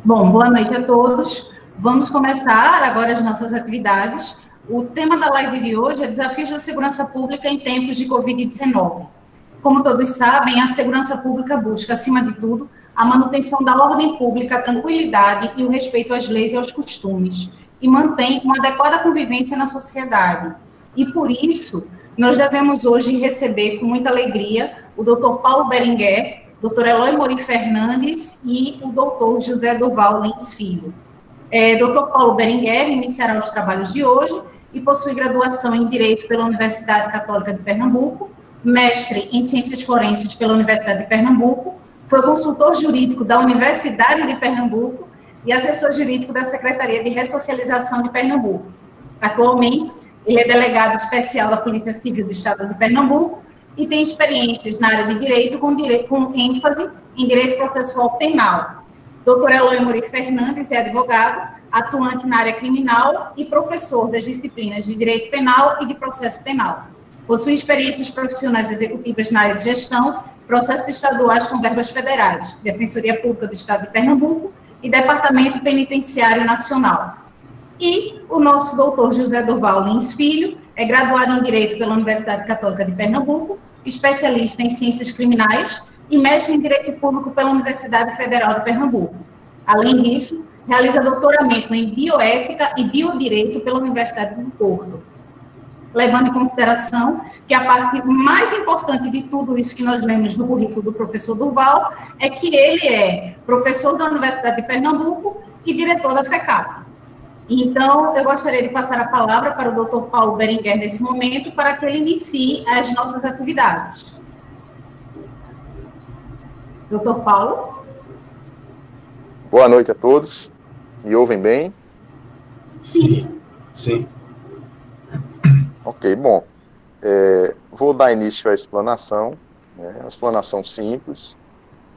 Bom, boa noite a todos. Vamos começar agora as nossas atividades. O tema da live de hoje é Desafios da Segurança Pública em Tempos de Covid-19. Como todos sabem, a segurança pública busca, acima de tudo, a manutenção da ordem pública, a tranquilidade e o respeito às leis e aos costumes, e mantém uma adequada convivência na sociedade. E por isso, nós devemos hoje receber com muita alegria o Dr. Paulo Berenguer, Dr. Eloy Mori Fernandes e o Dr. José Durval Lins Filho. Dr. Paulo Berenguer iniciará os trabalhos de hoje e possui graduação em Direito pela Universidade Católica de Pernambuco, mestre em Ciências Forenses pela Universidade de Pernambuco, foi consultor jurídico da Universidade de Pernambuco e assessor jurídico da Secretaria de Ressocialização de Pernambuco. Atualmente, ele é delegado especial da Polícia Civil do Estado de Pernambuco e tem experiências na área de direito com ênfase em direito processual penal. Dr. Eloy Mori Fernandes é advogado, atuante na área criminal e professor das disciplinas de direito penal e de processo penal. Possui experiências profissionais executivas na área de gestão, processos estaduais com verbas federais, Defensoria Pública do Estado de Pernambuco e Departamento Penitenciário Nacional. E o nosso doutor José Durval Lins Filho é graduado em Direito pela Universidade Católica de Pernambuco, especialista em Ciências Criminais e mestre em Direito Público pela Universidade Federal de Pernambuco. Além disso, realiza doutoramento em Bioética e Biodireito pela Universidade do Porto. Levando em consideração que a parte mais importante de tudo isso que nós lemos no currículo do professor Durval é que ele é professor da Universidade de Pernambuco e diretor da FECAP. Então, eu gostaria de passar a palavra para o Dr. Paulo Berenguer nesse momento, para que ele inicie as nossas atividades. Dr. Paulo? Boa noite a todos. Me ouvem bem? Sim. Sim. Ok, bom. Vou dar início à explanação, uma explanação simples,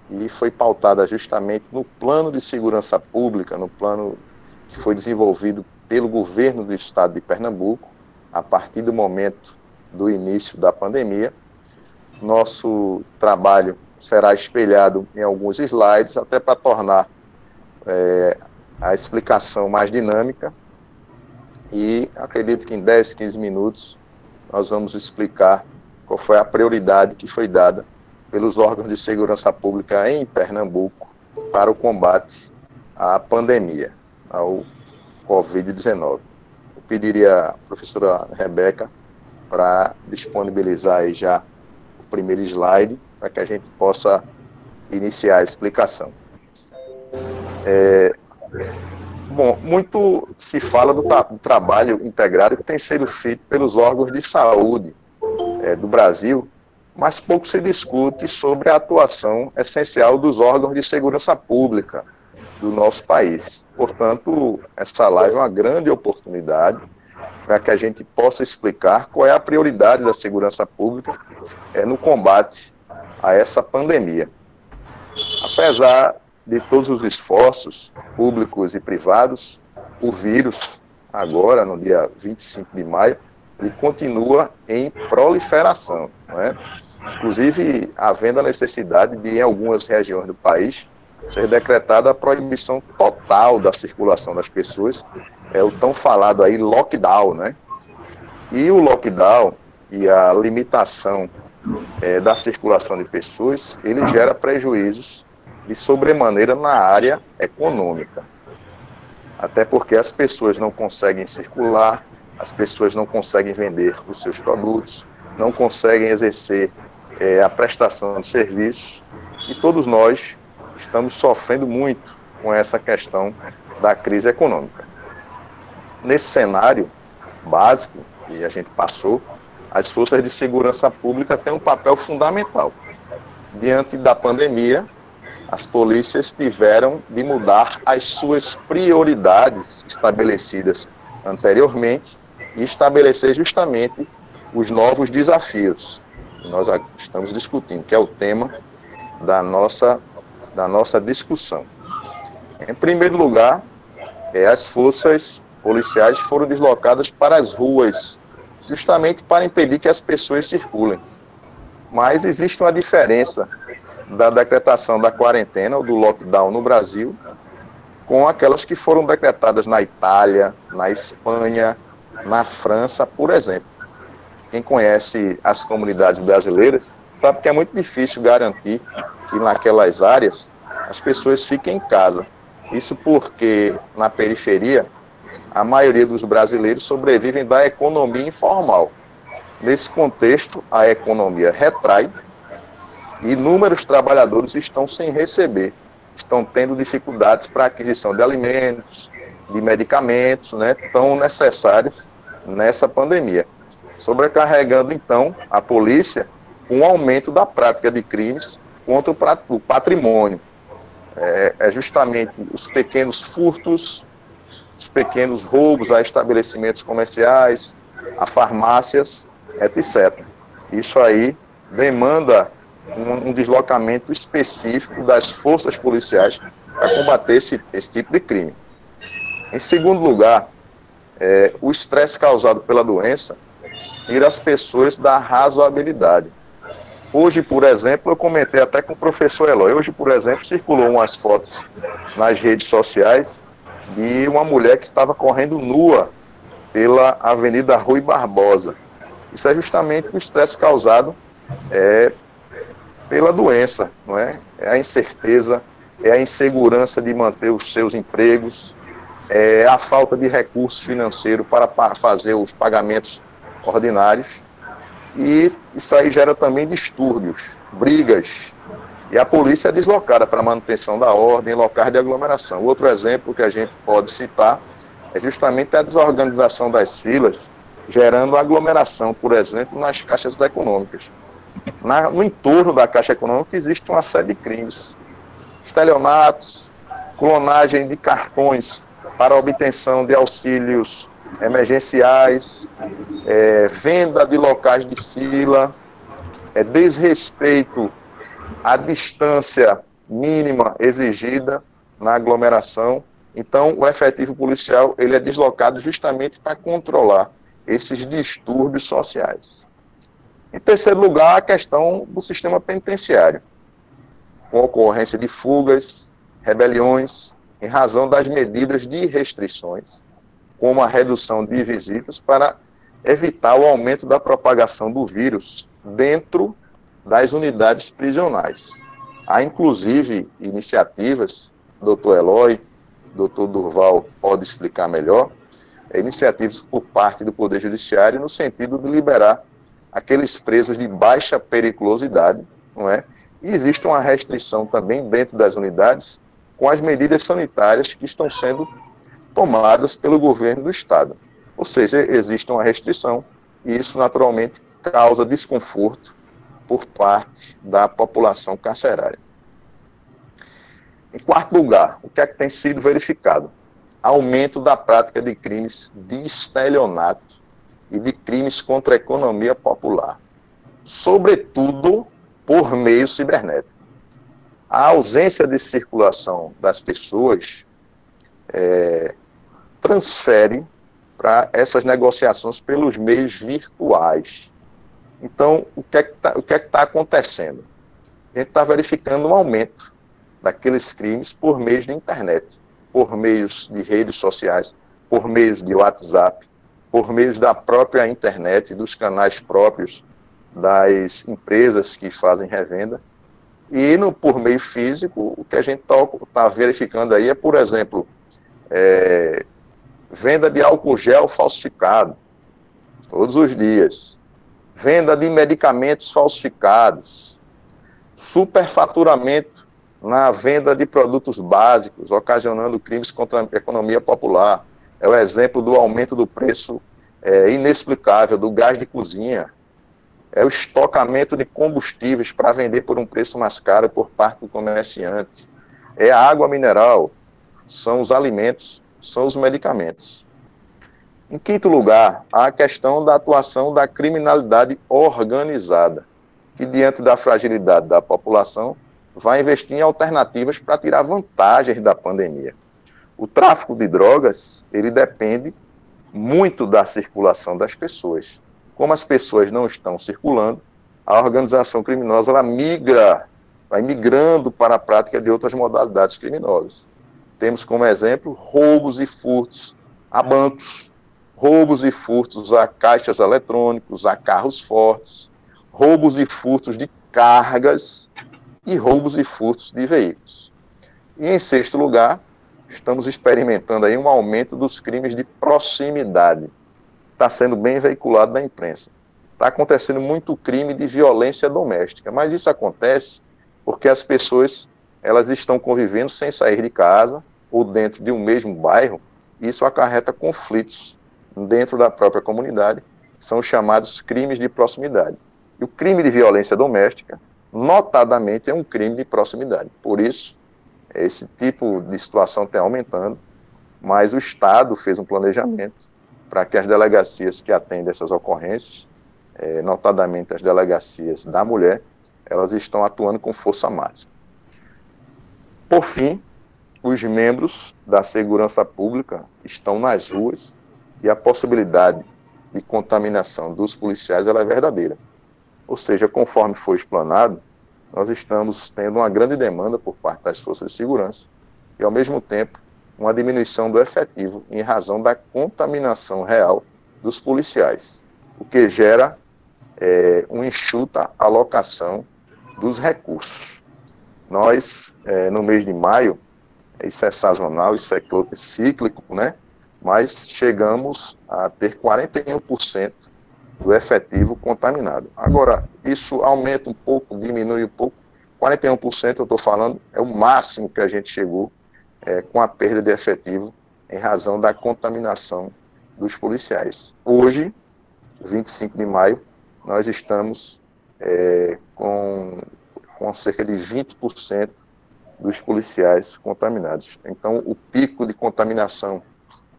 e foi pautada justamente no plano de segurança pública, no plano que foi desenvolvido pelo governo do estado de Pernambuco, a partir do momento do início da pandemia. Nosso trabalho será espelhado em alguns slides, até para tornar a explicação mais dinâmica, e acredito que em 10, 15 minutos nós vamos explicar qual foi a prioridade que foi dada pelos órgãos de segurança pública em Pernambuco para o combate à pandemia, ao Covid-19. Eu pediria à professora Rebeca para disponibilizar aí já o primeiro slide, para que a gente possa iniciar a explicação. Bom, muito se fala do trabalho integrado que tem sido feito pelos órgãos de saúde do Brasil, mas pouco se discute sobre a atuação essencial dos órgãos de segurança pública do nosso país. Portanto, essa live é uma grande oportunidade para que a gente possa explicar qual é a prioridade da segurança pública no combate a essa pandemia. Apesar de todos os esforços públicos e privados, o vírus, agora, no dia 25 de maio, ele continua em proliferação, não é? Inclusive, havendo a necessidade de, em algumas regiões do país, ser decretada a proibição total da circulação das pessoas, o tão falado aí lockdown, né? E o lockdown e a limitação da circulação de pessoas, ele gera prejuízos de sobremaneira na área econômica. Até porque as pessoas não conseguem circular, as pessoas não conseguem vender os seus produtos, não conseguem exercer a prestação de serviços, e todos nós estamos sofrendo muito com essa questão da crise econômica. Nesse cenário básico que a gente passou, as forças de segurança pública têm um papel fundamental. Diante da pandemia, as polícias tiveram de mudar as suas prioridades estabelecidas anteriormente e estabelecer justamente os novos desafios que nós estamos discutindo, que é o tema da nossa discussão. Em primeiro lugar, as forças policiais foram deslocadas para as ruas, justamente para impedir que as pessoas circulem. Mas existe uma diferença da decretação da quarentena ou do lockdown no Brasil com aquelas que foram decretadas na Itália, na Espanha, na França, por exemplo. Quem conhece as comunidades brasileiras sabe que é muito difícil garantir que naquelas áreas as pessoas fiquem em casa. Isso porque, na periferia, a maioria dos brasileiros sobrevivem da economia informal. Nesse contexto, a economia retrai e inúmeros trabalhadores estão sem receber, estão tendo dificuldades para a aquisição de alimentos, de medicamentos, né, tão necessários nessa pandemia, sobrecarregando, então, a polícia com o aumento da prática de crimes contra o patrimônio. É justamente os pequenos furtos, os pequenos roubos a estabelecimentos comerciais, a farmácias, etc. Isso aí demanda um deslocamento específico das forças policiais para combater esse tipo de crime. Em segundo lugar, o estresse causado pela doença tira as pessoas da razoabilidade. Hoje, por exemplo, eu comentei até com o professor Eloy, hoje, por exemplo, circulou umas fotos nas redes sociais de uma mulher que estava correndo nua pela Avenida Rui Barbosa. Isso é justamente o estresse causado pela doença, não é? É a incerteza, é a insegurança de manter os seus empregos, é a falta de recurso financeiro para fazer os pagamentos ordinários, e isso aí gera também distúrbios, brigas, e a polícia é deslocada para a manutenção da ordem em locais de aglomeração. Outro exemplo que a gente pode citar é justamente a desorganização das filas, gerando aglomeração, por exemplo, nas caixas econômicas. No entorno da Caixa Econômica existe uma série de crimes, estelionatos, clonagem de cartões para obtenção de auxílios emergenciais, venda de locais de fila, desrespeito à distância mínima exigida na aglomeração. Então, o efetivo policial ele é deslocado justamente para controlar esses distúrbios sociais. Em terceiro lugar, a questão do sistema penitenciário, com ocorrência de fugas, rebeliões, em razão das medidas de restrições, como a redução de visitas para evitar o aumento da propagação do vírus dentro das unidades prisionais. Há, inclusive, iniciativas, doutor Eloy, doutor Durval pode explicar melhor, iniciativas por parte do Poder Judiciário no sentido de liberar aqueles presos de baixa periculosidade, não é? E existe uma restrição também dentro das unidades com as medidas sanitárias que estão sendo tomadas pelo governo do Estado. Ou seja, existe uma restrição e isso naturalmente causa desconforto por parte da população carcerária. Em quarto lugar, o que é que tem sido verificado? Aumento da prática de crimes de estelionato e de crimes contra a economia popular, sobretudo por meio cibernético. A ausência de circulação das pessoas transfere para essas negociações pelos meios virtuais. Então, o que é que está acontecendo? A gente está verificando um aumento daqueles crimes por meios de internet, por meios de redes sociais, por meios de WhatsApp, por meios da própria internet, dos canais próprios das empresas que fazem revenda. E por meio físico, o que a gente está verificando aí é, por exemplo, venda de álcool gel falsificado, todos os dias. Venda de medicamentos falsificados. Superfaturamento na venda de produtos básicos, ocasionando crimes contra a economia popular. É o exemplo do aumento do preço inexplicável do gás de cozinha. É o estocamento de combustíveis para vender por um preço mais caro por parte do comerciante. É a água mineral, são os alimentos, são os medicamentos. Em quinto lugar, há a questão da atuação da criminalidade organizada, que diante da fragilidade da população, vai investir em alternativas para tirar vantagens da pandemia. O tráfico de drogas, ele depende muito da circulação das pessoas. Como as pessoas não estão circulando, a organização criminosa ela vai migrando para a prática de outras modalidades criminosas. Temos como exemplo roubos e furtos a bancos, roubos e furtos a caixas eletrônicos, a carros fortes, roubos e furtos de cargas e roubos e furtos de veículos. E em sexto lugar, estamos experimentando aí um aumento dos crimes de proximidade. Está sendo bem veiculado na imprensa. Está acontecendo muito crime de violência doméstica, mas isso acontece porque as pessoas elas estão convivendo sem sair de casa ou dentro de um mesmo bairro, e isso acarreta conflitos dentro da própria comunidade, são os chamados crimes de proximidade. E o crime de violência doméstica, notadamente, é um crime de proximidade. Por isso, esse tipo de situação está aumentando, mas o Estado fez um planejamento para que as delegacias que atendem essas ocorrências, notadamente as delegacias da mulher, elas estão atuando com força máxima. Por fim, os membros da segurança pública estão nas ruas e a possibilidade de contaminação dos policiais ela é verdadeira. Ou seja, conforme foi explanado, nós estamos tendo uma grande demanda por parte das forças de segurança e, ao mesmo tempo, uma diminuição do efetivo em razão da contaminação real dos policiais, o que gera uma enxuta alocação dos recursos. Nós, no mês de maio, isso é sazonal, isso é cíclico, né? Mas chegamos a ter 41% do efetivo contaminado. Agora, isso aumenta um pouco, diminui um pouco. 41%, eu estou falando, é o máximo que a gente chegou com a perda de efetivo em razão da contaminação dos policiais. Hoje, 25 de maio, nós estamos com cerca de 20% dos policiais contaminados. Então, o pico de contaminação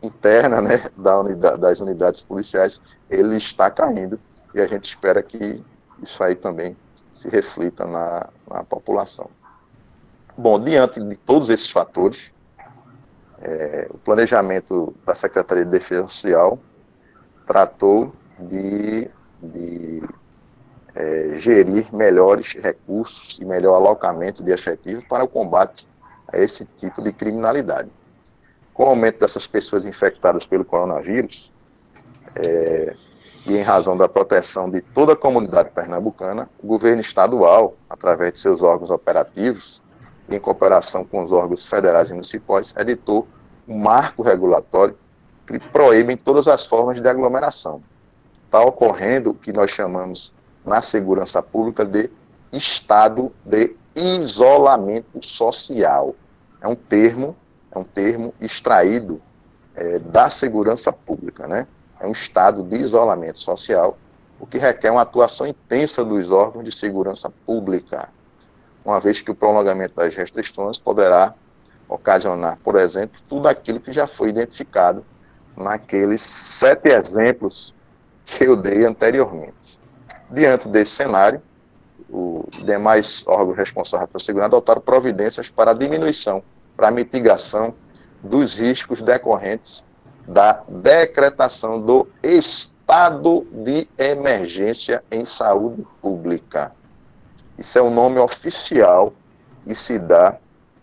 interna, né, das unidades policiais, ele está caindo e a gente espera que isso aí também se reflita na população. Bom, diante de todos esses fatores, o planejamento da Secretaria de Defesa Social tratou de gerir melhores recursos e melhor alocamento de efetivo para o combate a esse tipo de criminalidade. Com o aumento dessas pessoas infectadas pelo coronavírus, e em razão da proteção de toda a comunidade pernambucana, o governo estadual, através de seus órgãos operativos, em cooperação com os órgãos federais e municipais, editou um marco regulatório que proíbe todas as formas de aglomeração. Está ocorrendo o que nós chamamos na segurança pública de estado de isolamento social. É um termo extraído da segurança pública, né? É um estado de isolamento social, o que requer uma atuação intensa dos órgãos de segurança pública, uma vez que o prolongamento das restrições poderá ocasionar, por exemplo, tudo aquilo que já foi identificado naqueles 7 exemplos que eu dei anteriormente. Diante desse cenário, os demais órgãos responsáveis pela segurança adotaram providências para a diminuição, para a mitigação dos riscos decorrentes da decretação do estado de emergência em saúde pública. Isso é o nome oficial e se dá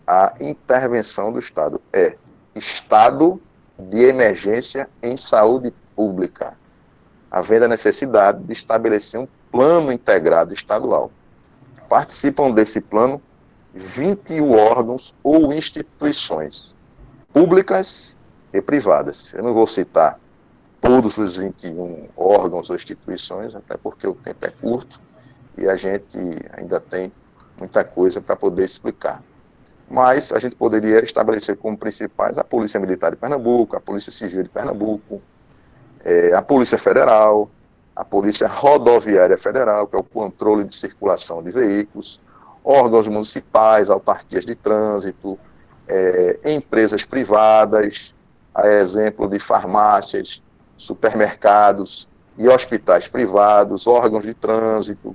à intervenção do Estado. É estado de emergência em saúde pública, havendo a necessidade de estabelecer um plano integrado estadual. Participam desse plano 21 órgãos ou instituições públicas e privadas. Eu não vou citar todos os 21 órgãos ou instituições, até porque o tempo é curto e a gente ainda tem muita coisa para poder explicar. Mas a gente poderia estabelecer como principais a Polícia Militar de Pernambuco, a Polícia Civil de Pernambuco, a Polícia Federal, a Polícia Rodoviária Federal, que é o controle de circulação de veículos, órgãos municipais, autarquias de trânsito, empresas privadas, a exemplo de farmácias, supermercados e hospitais privados, órgãos de trânsito,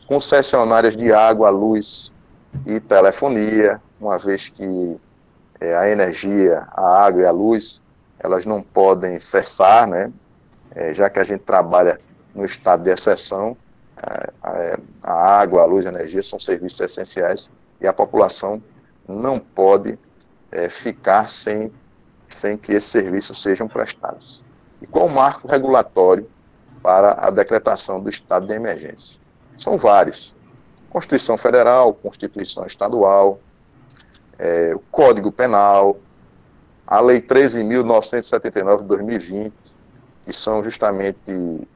concessionárias de água, luz e telefonia, uma vez que a energia, a água e a luz, elas não podem cessar, né? Já que a gente trabalha no estado de exceção, a água, a luz e a energia são serviços essenciais e a população não pode ficar sem que esses serviços sejam prestados. E qual o marco regulatório para a decretação do estado de emergência? São vários. Constituição Federal, Constituição Estadual, o Código Penal, a Lei 13.979 de 2020, que são justamente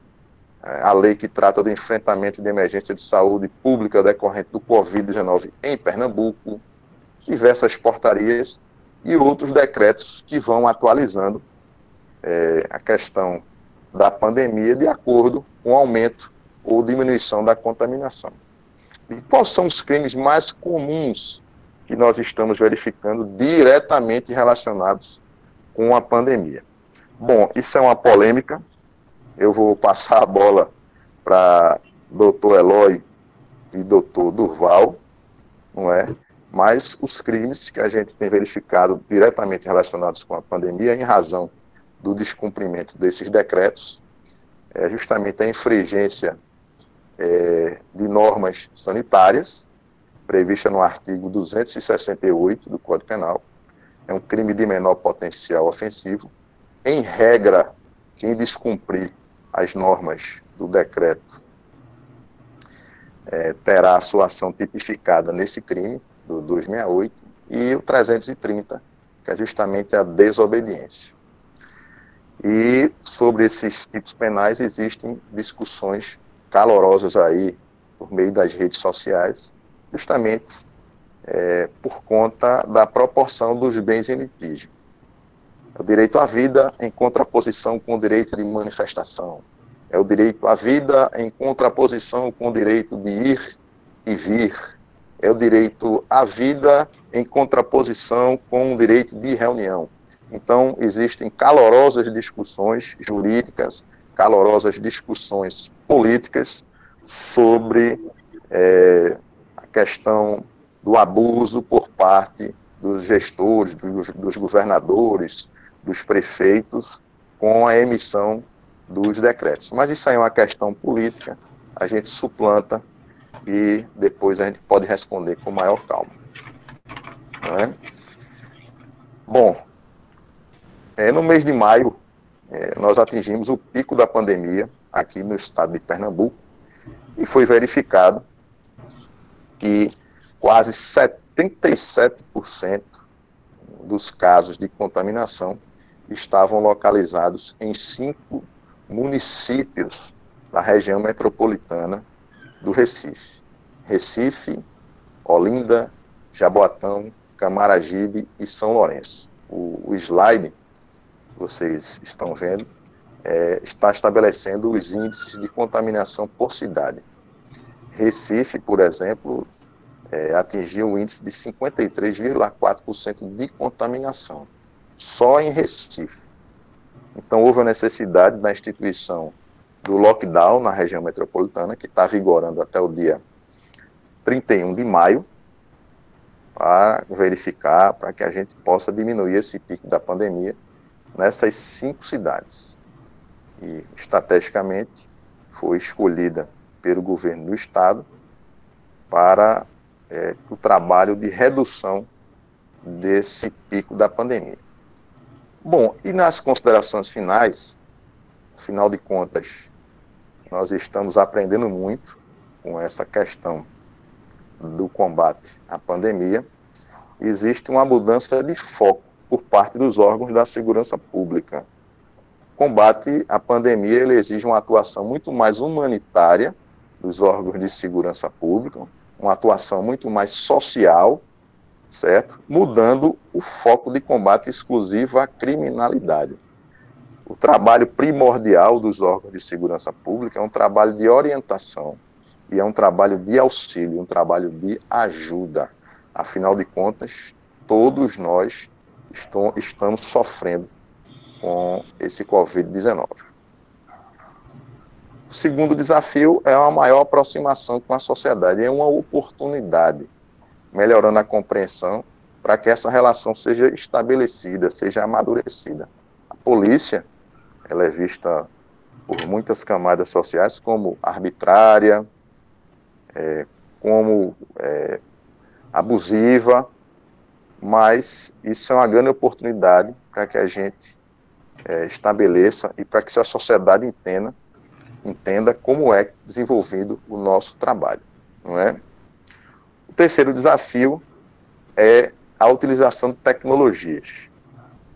a lei que trata do enfrentamento de emergência de saúde pública decorrente do Covid-19 em Pernambuco, diversas portarias e outros decretos que vão atualizando a questão da pandemia de acordo com o aumento ou diminuição da contaminação. E quais são os crimes mais comuns que nós estamos verificando diretamente relacionados com a pandemia? Bom, isso é uma polêmica. Eu vou passar a bola para doutor Eloy e doutor Durval, não é? Mas os crimes que a gente tem verificado diretamente relacionados com a pandemia, em razão do descumprimento desses decretos, é justamente a infringência de normas sanitárias, prevista no artigo 268 do Código Penal. É um crime de menor potencial ofensivo. Em regra, quem descumprir as normas do decreto terá a sua ação tipificada nesse crime, do 268, e o 330, que é justamente a desobediência. E sobre esses tipos penais existem discussões calorosas aí por meio das redes sociais, justamente por conta da proporção dos bens em litígio. É o direito à vida em contraposição com o direito de manifestação. É o direito à vida em contraposição com o direito de ir e vir. É o direito à vida em contraposição com o direito de reunião. Então, existem calorosas discussões jurídicas, calorosas discussões políticas sobre a questão do abuso por parte dos gestores, dos governadores, dos prefeitos, com a emissão dos decretos. Mas isso aí é uma questão política, a gente suplanta e depois a gente pode responder com maior calma. Não é? Bom, no mês de maio, nós atingimos o pico da pandemia aqui no estado de Pernambuco e foi verificado que quase 77% dos casos de contaminação estavam localizados em 5 municípios da região metropolitana do Recife. Recife, Olinda, Jaboatão, Camaragibe e São Lourenço. O slide, vocês estão vendo, está estabelecendo os índices de contaminação por cidade. Recife, por exemplo, atingiu um índice de 53,4% de contaminação, só em Recife. Então, houve a necessidade da instituição do lockdown na região metropolitana, que está vigorando até o dia 31 de maio, para verificar, para que a gente possa diminuir esse pico da pandemia nessas 5 cidades. E, estrategicamente, foi escolhida pelo governo do estado para o trabalho de redução desse pico da pandemia. Bom, e nas considerações finais, afinal de contas, nós estamos aprendendo muito com essa questão do combate à pandemia. Existe uma mudança de foco por parte dos órgãos da segurança pública. O combate à pandemia ele exige uma atuação muito mais humanitária dos órgãos de segurança pública, uma atuação muito mais social, certo? Mudando o foco de combate exclusivo à criminalidade. O trabalho primordial dos órgãos de segurança pública é um trabalho de orientação e é um trabalho de auxílio, um trabalho de ajuda. Afinal de contas, todos nós estamos sofrendo com esse Covid-19. O segundo desafio é uma maior aproximação com a sociedade, é uma oportunidade, melhorando a compreensão para que essa relação seja estabelecida, seja amadurecida. A polícia, ela é vista por muitas camadas sociais como arbitrária, como abusiva, mas isso é uma grande oportunidade para que a gente estabeleça e para que a sociedade entenda como é desenvolvido o nosso trabalho, não é? O terceiro desafio é a utilização de tecnologias,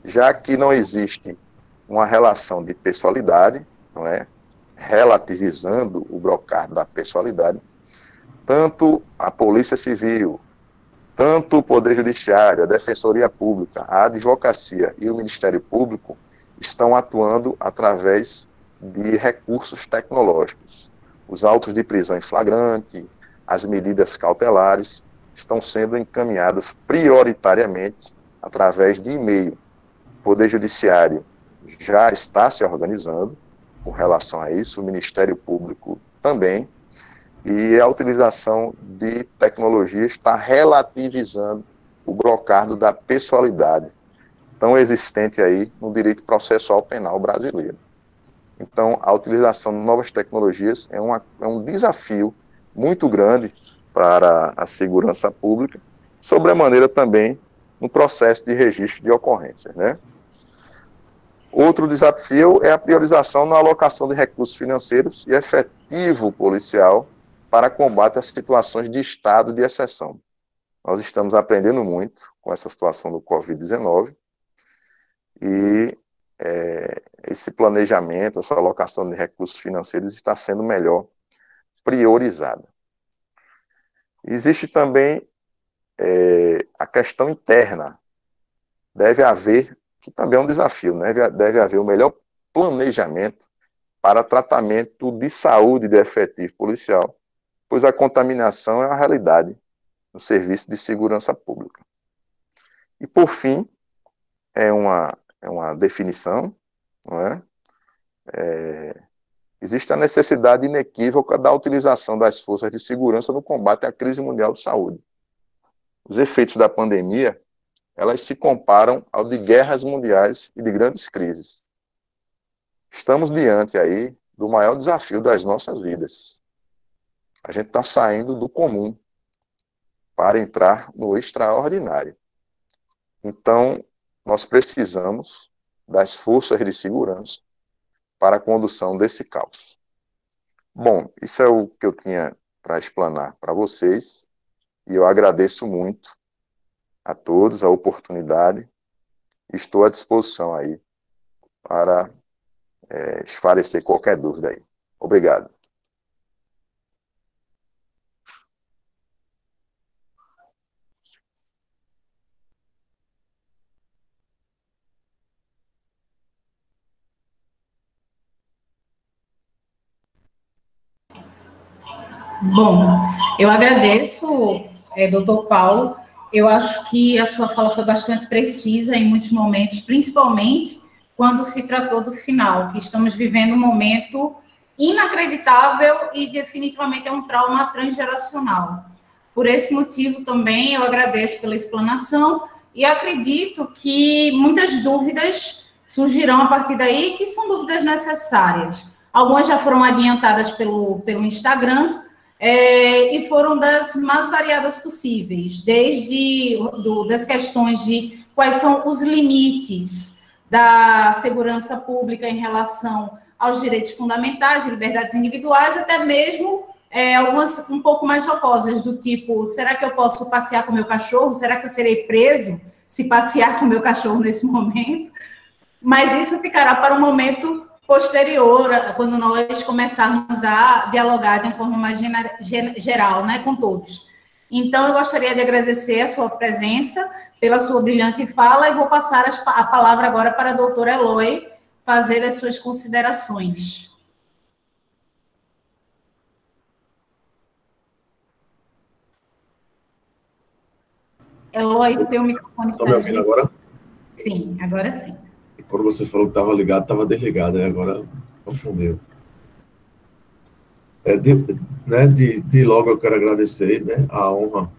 já que não existe uma relação de pessoalidade, não é? Relativizando o brocardo da pessoalidade, tanto a Polícia Civil, tanto o Poder Judiciário, a Defensoria Pública, a Advocacia e o Ministério Público estão atuando através de recursos tecnológicos. Os autos de prisão em flagrante, as medidas cautelares estão sendo encaminhadas prioritariamente através de e-mail. O Poder Judiciário já está se organizando com relação a isso, o Ministério Público também, e a utilização de tecnologia está relativizando o brocardo da pessoalidade tão existente aí no direito processual penal brasileiro. Então, a utilização de novas tecnologias é um desafio muito grande para a segurança pública, sobremaneira também no processo de registro de ocorrências, né? Outro desafio é a priorização na alocação de recursos financeiros e efetivo policial para combate às situações de estado de exceção. Nós estamos aprendendo muito com essa situação do Covid-19 e esse planejamento, essa alocação de recursos financeiros está sendo melhor priorizada. Existe também a questão interna. Deve haver, que também é um desafio, né? Deve haver o melhor planejamento para tratamento de saúde de efetivo policial, pois a contaminação é uma realidade no serviço de segurança pública. E, por fim, é uma definição, não é? Existe a necessidade inequívoca da utilização das forças de segurança no combate à crise mundial de saúde. Os efeitos da pandemia, elas se comparam ao de guerras mundiais e de grandes crises. Estamos diante aí do maior desafio das nossas vidas. A gente está saindo do comum para entrar no extraordinário. Então, nós precisamos das forças de segurança para a condução desse caos. Bom, isso é o que eu tinha para explanar para vocês, e eu agradeço muito a todos a oportunidade. Estou à disposição aí para esclarecer qualquer dúvida aí. Obrigado. Bom, eu agradeço, doutor Paulo. Eu acho que a sua fala foi bastante precisa em muitos momentos, principalmente quando se tratou do final, que estamos vivendo um momento inacreditável e definitivamente é um trauma transgeracional. Por esse motivo também eu agradeço pela explanação e acredito que muitas dúvidas surgirão a partir daí, que são dúvidas necessárias. Algumas já foram adiantadas pelo Instagram, e foram das mais variadas possíveis, desde das questões de quais são os limites da segurança pública em relação aos direitos fundamentais e liberdades individuais, até mesmo algumas um pouco mais jocosas, do tipo, será que eu posso passear com o meu cachorro? Será que eu serei preso se passear com o meu cachorro nesse momento? Mas isso ficará para um momento posterior, quando nós começarmos a dialogar de uma forma mais geral, né, com todos. Então, eu gostaria de agradecer a sua presença, pela sua brilhante fala, e vou passar a palavra agora para a doutora Eloy fazer as suas considerações. Eloy, seu microfone está... Estão me ouvindo agora? Sim, agora sim. Quando você falou que estava ligado, estava desligado, aí agora confundeu. De logo eu quero agradecer, né, a honra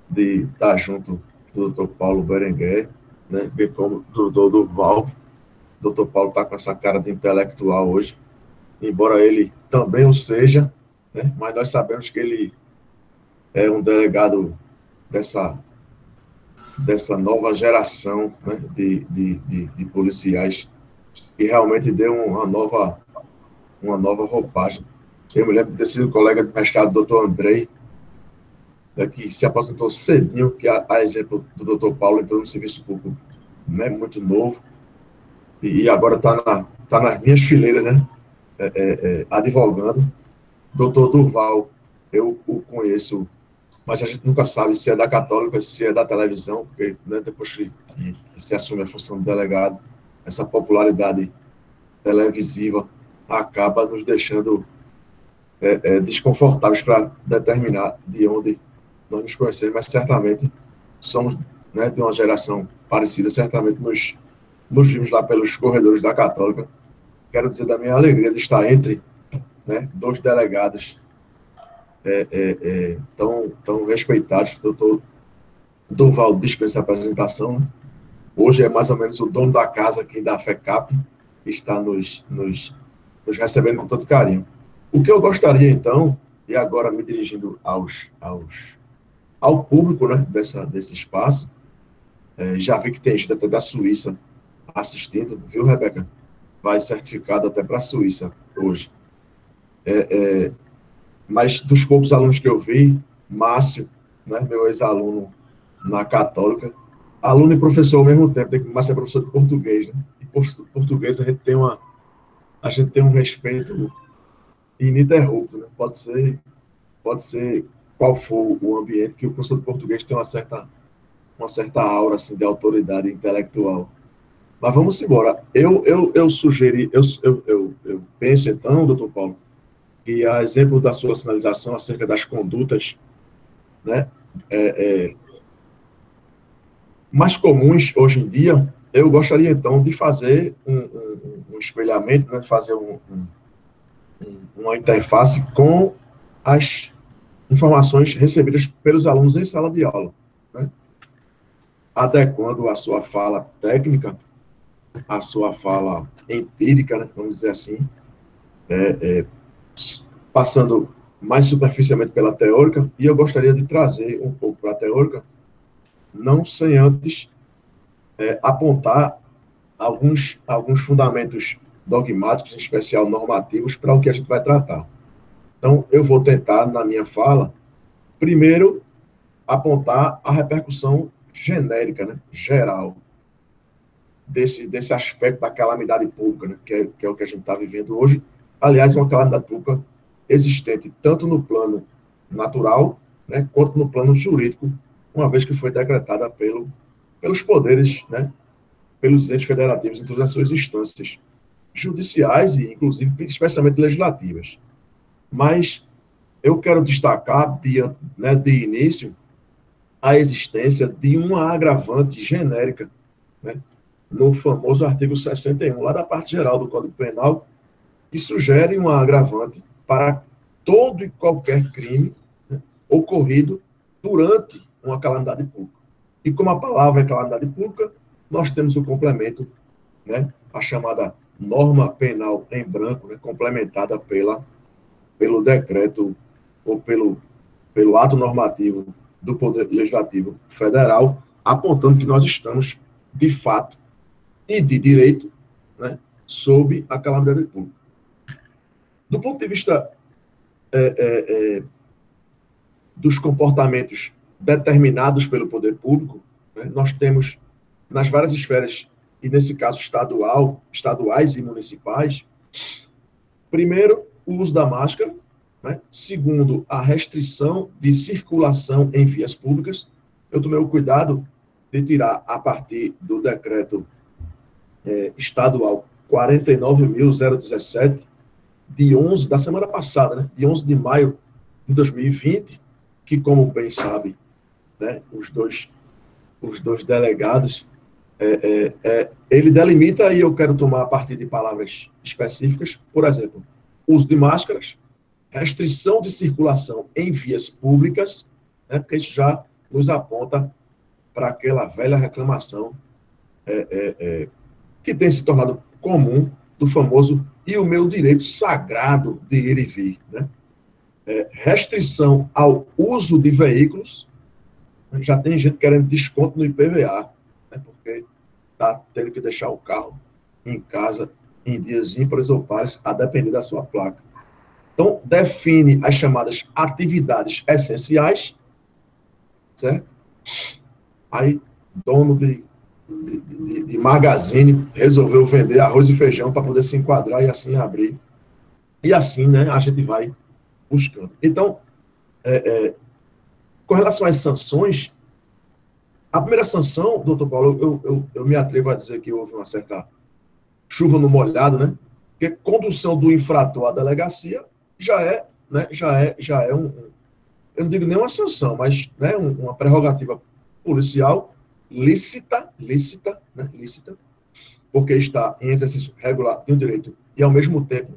de estar junto do Dr. Paulo Berenguer, né, bem como do Dr. Durval. O Dr. Paulo está com essa cara de intelectual hoje, embora ele também o seja, né, mas nós sabemos que ele é um delegado dessa dessa nova geração, né, de policiais, que realmente deu uma nova roupagem. Eu me lembro de ter sido colega de mestrado do Dr. Andrei, né, que se aposentou cedinho, que a exemplo do Dr. Paulo entrou no serviço público, né, muito novo, e agora tá nas minhas fileiras, né, advogando. Dr. Durval, eu o conheço, mas a gente nunca sabe se é da Católica, se é da televisão, porque, né, depois que se assume a função de delegado, essa popularidade televisiva acaba nos deixando desconfortáveis para determinar de onde nós nos conhecemos, mas certamente somos, né, de uma geração parecida, certamente nos vimos lá pelos corredores da Católica. Quero dizer da minha alegria de estar entre, né, dois delegados tão respeitados. O doutor Durval dispensa a apresentação, né? Hoje é mais ou menos o dono da casa aqui da FECAP, que está nos recebendo com todo carinho. O que eu gostaria, então, e agora me dirigindo ao público, né, desse espaço, já vi que tem gente até da Suíça assistindo, viu, Rebeca? Vai certificado até para a Suíça hoje. Mas dos poucos alunos que eu vi, Márcio, né, meu ex-aluno na Católica, aluno e professor ao mesmo tempo, Márcio é professor de português, né? E português a gente tem um respeito ininterrupto, né? Pode ser qual for o ambiente, que o professor de português tem uma certa aura assim, de autoridade intelectual. Mas vamos embora. Eu sugeri, eu penso então, doutor Paulo, que a exemplo da sua sinalização acerca das condutas, né, mais comuns hoje em dia, eu gostaria então de fazer um espelhamento, né, fazer uma interface com as informações recebidas pelos alunos em sala de aula, né, adequando a sua fala técnica, a sua fala empírica, né, vamos dizer assim, passando mais superficialmente pela teórica, e eu gostaria de trazer um pouco para a teórica, não sem antes apontar alguns fundamentos dogmáticos, em especial normativos, para o que a gente vai tratar. Então, eu vou tentar, na minha fala, primeiro, apontar a repercussão genérica, né, geral, desse aspecto da calamidade pública, né, que é o que a gente está vivendo hoje. Aliás, uma calamidade pública existente tanto no plano natural, né, quanto no plano jurídico, uma vez que foi decretada pelos poderes, né, pelos entes federativos em todas as suas instâncias judiciais e, inclusive, especialmente legislativas. Mas eu quero destacar, de início, a existência de uma agravante genérica, né, no famoso artigo 61, lá da parte geral do Código Penal, que sugere uma agravante para todo e qualquer crime, né, ocorrido durante uma calamidade pública. E como a palavra é calamidade pública, nós temos o complemento, né, a chamada norma penal em branco, né, complementada pelo decreto ou pelo ato normativo do Poder Legislativo Federal, apontando que nós estamos, de fato e de direito, né, sob a calamidade pública. Do ponto de vista dos comportamentos determinados pelo poder público, né, nós temos, nas várias esferas, e nesse caso estaduais e municipais, primeiro, o uso da máscara, né? Segundo, a restrição de circulação em vias públicas. Eu tomei o cuidado de tirar, a partir do decreto estadual 49.017, da semana passada, né? De 11 de maio de 2020, que, como bem sabe, né, os dois delegados, ele delimita, e eu quero tomar a partir de palavras específicas, por exemplo, uso de máscaras, restrição de circulação em vias públicas, né, porque isso já nos aponta para aquela velha reclamação que tem se tornado comum, do famoso e o meu direito sagrado de ir e vir, né? Restrição ao uso de veículos, Já tem gente querendo desconto no IPVA, né, porque está tendo que deixar o carro em casa em dias ímpares ou pares, a depender da sua placa. Então, define as chamadas atividades essenciais, certo? Aí, dono de magazine resolveu vender arroz e feijão para poder se enquadrar e assim abrir. E assim, né, a gente vai buscando. Então, com relação às sanções, a primeira sanção, doutor Paulo, eu me atrevo a dizer que houve uma certa chuva no molhado, né? Porque condução do infrator à delegacia já é eu não digo nem uma sanção, mas, né, uma prerrogativa policial lícita, né, lícita, porque está em exercício regular de um direito e, ao mesmo tempo,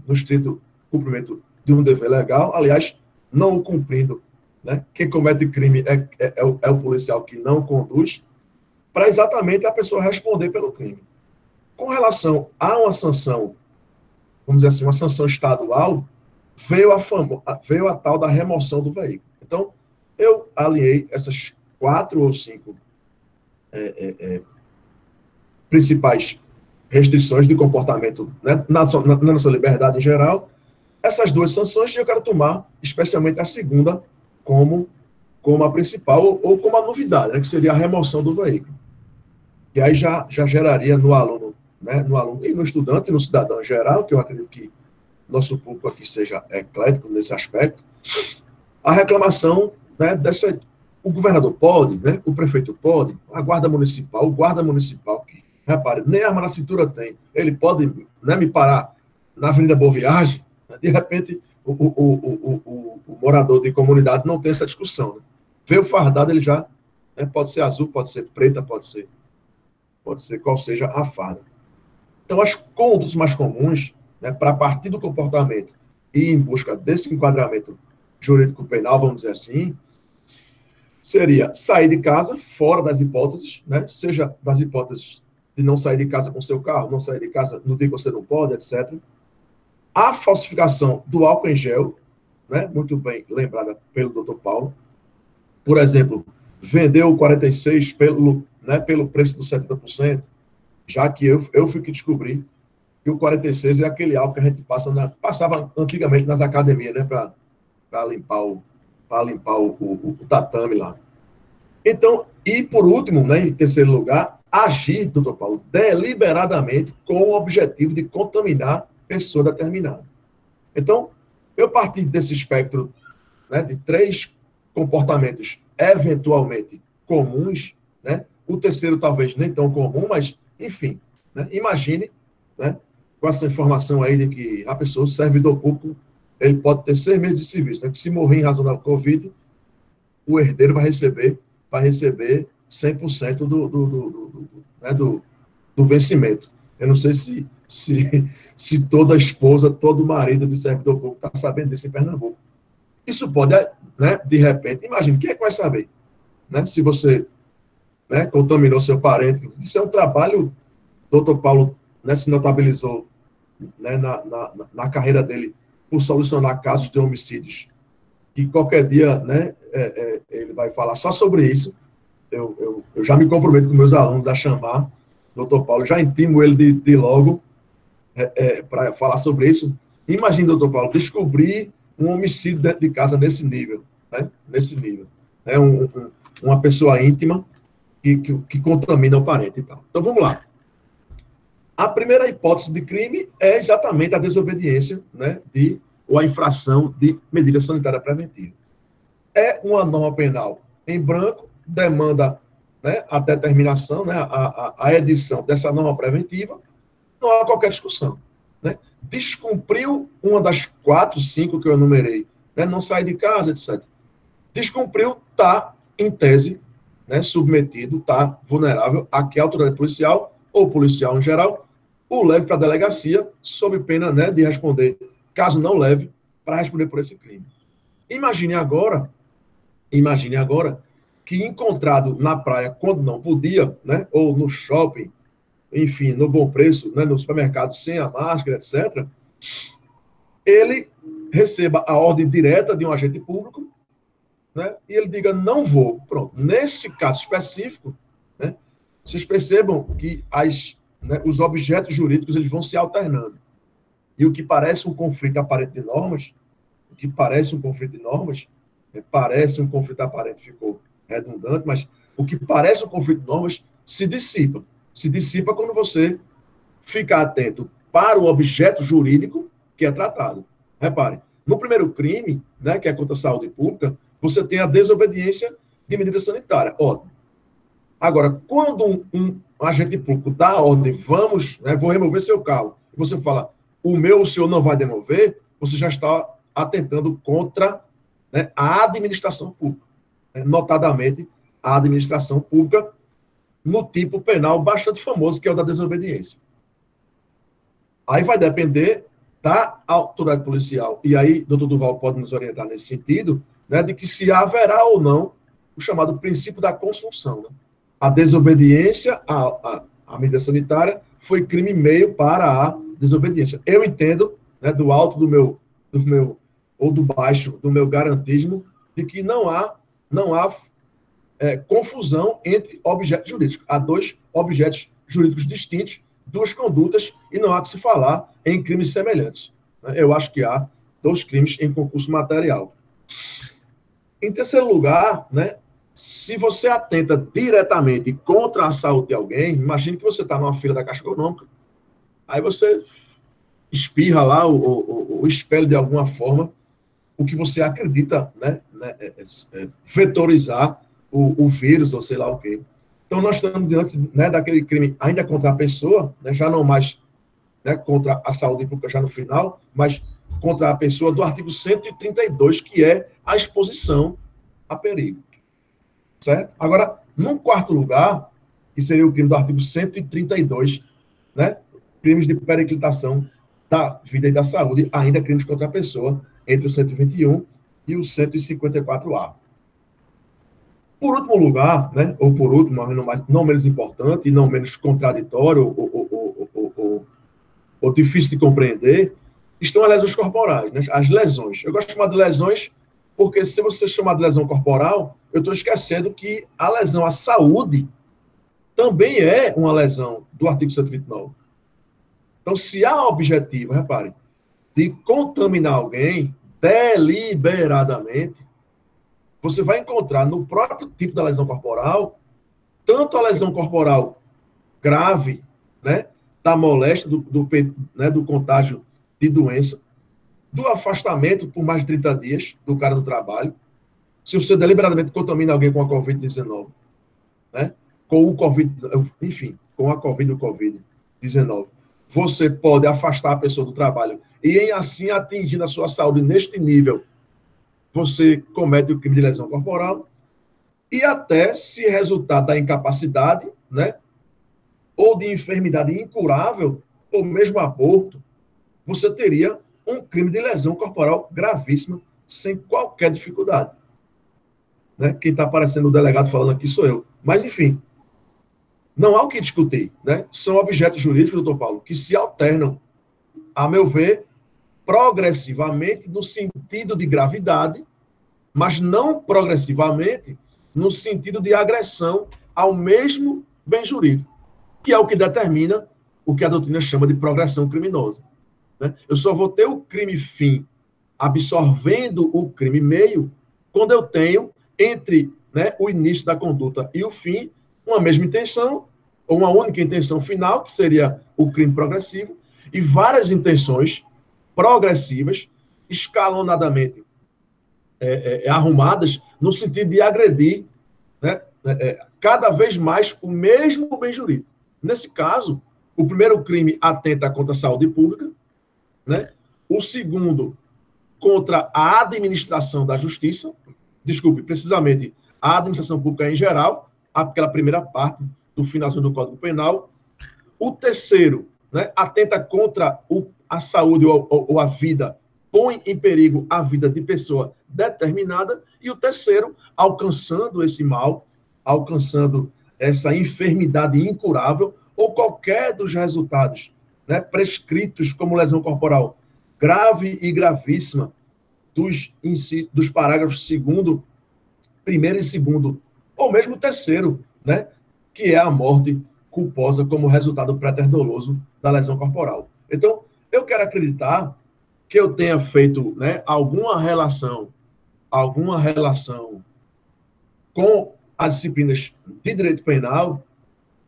no estrito cumprimento de um dever legal, aliás, não o cumprindo, né, quem comete crime é o policial que não conduz, para exatamente a pessoa responder pelo crime. Com relação a uma sanção, vamos dizer assim, uma sanção estadual, veio a tal da remoção do veículo. Então, eu alinhei essas 4 ou 5 principais restrições de comportamento, né, na nossa liberdade em geral. Essas 2 sanções, eu quero tomar especialmente a segunda como a principal, ou como a novidade, né, que seria a remoção do veículo. E aí já geraria no aluno, né, e no estudante, e no cidadão em geral, que eu acredito que nosso público aqui seja eclético nesse aspecto, a reclamação, né, o governador pode, né, o prefeito pode, a guarda municipal, o guarda municipal, que, repare, nem arma na cintura tem, ele pode, né, me parar na Avenida Boa Viagem, né, de repente o morador de comunidade não tem essa discussão, né? Veio fardado, ele já, né, pode ser azul, pode ser preta, pode ser qual seja a farda. Então, as condutas mais comuns, né, para partir do comportamento e em busca desse enquadramento jurídico penal, vamos dizer assim, seria sair de casa fora das hipóteses, né, seja das hipóteses de não sair de casa com seu carro, não sair de casa no dia que você não pode, etc. A falsificação do álcool em gel, né, muito bem lembrada pelo doutor Paulo. Por exemplo, vendeu o 46 pelo preço dos 70%, já que eu fui que descobri que o 46 é aquele álcool que a gente passava antigamente nas academias, né, para limpar o tatame lá. Então, e por último, né, em terceiro lugar, agir, doutor Paulo, deliberadamente com o objetivo de contaminar pessoa determinada. Então, eu parti desse espectro, né, de 3 comportamentos eventualmente comuns, né, o terceiro talvez nem tão comum, mas, enfim, né, imagine, né, com essa informação aí de que a pessoa, o servidor público, ele pode ter 6 meses de serviço, né, que se morrer em razão da Covid, o herdeiro vai receber 100% do vencimento. Eu não sei se toda esposa, todo marido de servidor público está sabendo disso em Pernambuco. Isso pode, né, de repente, imagine, quem é que vai saber? Né, se você, né, contaminou seu parente. Isso é um trabalho, doutor Paulo, né, se notabilizou, né, na carreira dele por solucionar casos de homicídios. E qualquer dia, né, ele vai falar só sobre isso. Eu já me comprometo com meus alunos a chamar doutor Paulo, já intimo ele de logo para falar sobre isso. Imagina, doutor Paulo, descobrir um homicídio dentro de casa nesse nível, né? Nesse nível. Né? Uma pessoa íntima que contamina o parente e tal. Então, vamos lá. A primeira hipótese de crime é exatamente a desobediência, né, ou a infração de medida sanitária preventiva. É uma norma penal em branco, demanda, né, a determinação, né, a edição dessa norma preventiva, não há qualquer discussão. Né? Descumpriu uma das 4, 5 que eu enumerei, né, não sai de casa, etc. Descumpriu, está, em tese, né, submetido, está vulnerável a que a autoridade policial, ou policial em geral, o leve para a delegacia, sob pena, né, de responder, caso não leve, para responder por esse crime. Imagine agora que encontrado na praia quando não podia, né, ou no shopping, enfim, no Bom Preço, né, no supermercado sem a máscara, etc., ele receba a ordem direta de um agente público né, e ele diga, não vou. Pronto. Nesse caso específico, né, vocês percebam que os objetos jurídicos eles vão se alternando. E o que parece um conflito aparente de normas, parece um conflito aparente, ficou redundante, mas o que parece um conflito de normas se dissipa. Se dissipa quando você fica atento para o objeto jurídico que é tratado. Repare, no primeiro crime, né, que é contra a saúde pública, você tem a desobediência de medida sanitária. Ótimo. Agora, quando um agente público dá a ordem, vou remover seu carro, e você fala, o senhor não vai demover, você já está atentando contra, né, a administração pública. Né, notadamente, a administração pública no tipo penal bastante famoso, que é o da desobediência. Aí vai depender da autoridade policial, e aí o doutor Duval pode nos orientar nesse sentido, né, de que se haverá ou não o chamado princípio da consunção. Né? A desobediência à medida sanitária foi crime meio para a desobediência. Eu entendo, né, do alto do meu, ou do baixo do meu garantismo, de que não há confusão entre objetos jurídicos. Há dois objetos jurídicos distintos, duas condutas, e não há que se falar em crimes semelhantes. Eu acho que há dois crimes em concurso material. Em terceiro lugar, né, se você atenta diretamente contra a saúde de alguém, imagine que você está numa fila da Caixa Econômica, aí você espirra lá ou espelha de alguma forma o que você acredita, né, vetorizar o vírus ou sei lá o quê. Então, nós estamos diante, né, daquele crime ainda contra a pessoa, né, já não mais, né, contra a saúde pública já no final, mas contra a pessoa do artigo 132, que é a exposição a perigo. Certo? Agora, num quarto lugar, que seria o crime do artigo 132, né, crimes de periclitação da vida e da saúde, ainda crimes contra a pessoa, entre o 121 e o 154A. Por último lugar, né, ou por último, mas não menos importante e não menos contraditório ou difícil de compreender, estão as lesões corporais, né, as lesões. Eu gosto de chamar de lesões porque se você chamar de lesão corporal, eu estou esquecendo que a lesão à saúde também é uma lesão do artigo 129. Então, se há objetivo, repare, de contaminar alguém deliberadamente, você vai encontrar no próprio tipo da lesão corporal, tanto a lesão corporal grave, né, da moléstia, do contágio de doença, do afastamento por mais de 30 dias do cara do trabalho, se você deliberadamente contamina alguém com a Covid-19, né, com o Covid, enfim, com a Covid-19, você pode afastar a pessoa do trabalho e, em assim, atingindo a sua saúde neste nível, você comete o crime de lesão corporal e até, se resultar da incapacidade, né, ou de enfermidade incurável, ou mesmo aborto, você teria um crime de lesão corporal gravíssima, sem qualquer dificuldade. Né? Quem está aparecendo o delegado falando aqui sou eu. Mas, enfim, não há o que discutir. Né? São objetos jurídicos, doutor Paulo, que se alternam, a meu ver, progressivamente no sentido de gravidade, mas não progressivamente no sentido de agressão ao mesmo bem jurídico, que é o que determina o que a doutrina chama de progressão criminosa. Né? Eu só vou ter o crime fim absorvendo o crime meio quando eu tenho entre, né, o início da conduta e o fim uma mesma intenção, ou uma única intenção final, que seria o crime progressivo, e várias intenções progressivas, escalonadamente arrumadas, no sentido de agredir, né, cada vez mais o mesmo bem jurídico. Nesse caso, o primeiro crime atenta contra a saúde pública, né? O segundo, contra a administração da justiça, precisamente a administração pública em geral, aquela primeira parte do finalzinho do Código Penal. O terceiro, né, atenta contra a saúde ou a vida, põe em perigo a vida de pessoa determinada. E o terceiro, alcançando esse mal, alcançando essa enfermidade incurável, ou qualquer dos resultados, né, prescritos como lesão corporal grave e gravíssima dos parágrafos 2º primeiro e segundo, ou mesmo terceiro, né? Que é a morte culposa como resultado pré-doloso da lesão corporal. Então, eu quero acreditar que eu tenha feito, né, alguma relação com as disciplinas de direito penal,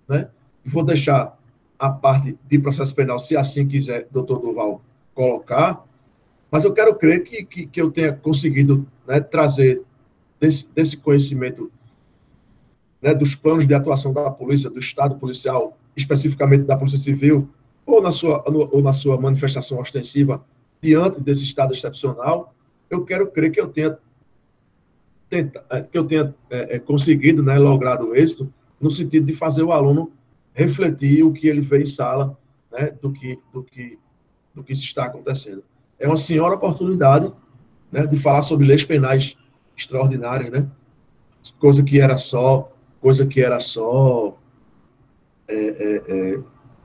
né? Vou deixar a parte de processo penal, se assim quiser, doutor Durval, colocar, mas eu quero crer que eu tenha conseguido, né, trazer desse conhecimento, né, dos planos de atuação da polícia, do Estado policial, especificamente da Polícia Civil, ou na sua manifestação ostensiva, diante desse estado excepcional, eu quero crer que eu tenha conseguido, né, logrado êxito, no sentido de fazer o aluno refletir o que ele vê em sala, né, do que se está acontecendo. É uma senhora oportunidade, né, de falar sobre leis penais extraordinárias, né, coisa que era só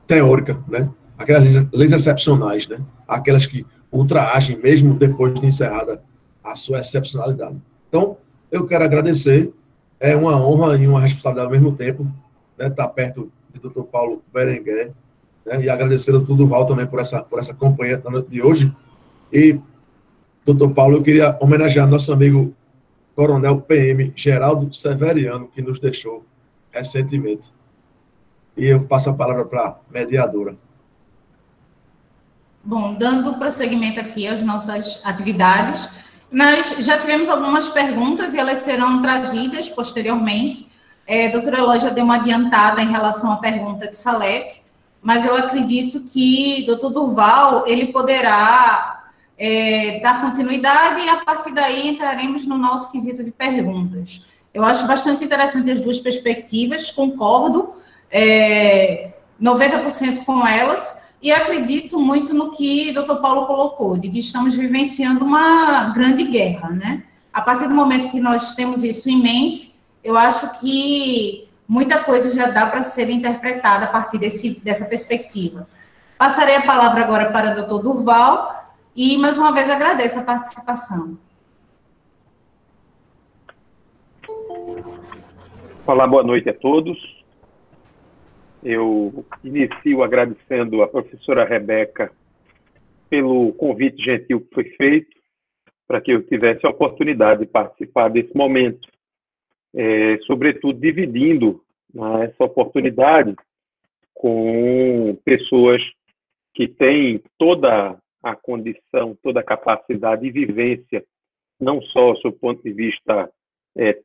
teórica, né, aquelas leis excepcionais, né, aquelas que ultraagem mesmo depois de encerrada a sua excepcionalidade. Então, eu quero agradecer, é uma honra e uma responsabilidade ao mesmo tempo, né, estar perto de Dr. Paulo Berenguer, né, e agradecer ao Dr. Durval também por essa companhia na noite de hoje. E, Dr. Paulo, eu queria homenagear nosso amigo Coronel PM Geraldo Severiano, que nos deixou recentemente. E eu passo a palavra para a mediadora. Bom, dando prosseguimento aqui às nossas atividades, nós já tivemos algumas perguntas e elas serão trazidas posteriormente. A doutora Eloy já deu uma adiantada em relação à pergunta de Salete, mas eu acredito que doutor Durval, ele poderá dar continuidade e a partir daí entraremos no nosso quesito de perguntas. Eu acho bastante interessante as duas perspectivas, concordo 90% com elas, e acredito muito no que o doutor Paulo colocou, de que estamos vivenciando uma grande guerra, né? A partir do momento que nós temos isso em mente, eu acho que muita coisa já dá para ser interpretada a partir dessa perspectiva. Passarei a palavra agora para o doutor Durval, e mais uma vez agradeço a participação. Olá, boa noite a todos. Eu inicio agradecendo a professora Rebeca pelo convite gentil que foi feito para que eu tivesse a oportunidade de participar desse momento, sobretudo dividindo essa oportunidade com pessoas que têm toda a condição, toda a capacidade e vivência, não só do ponto de vista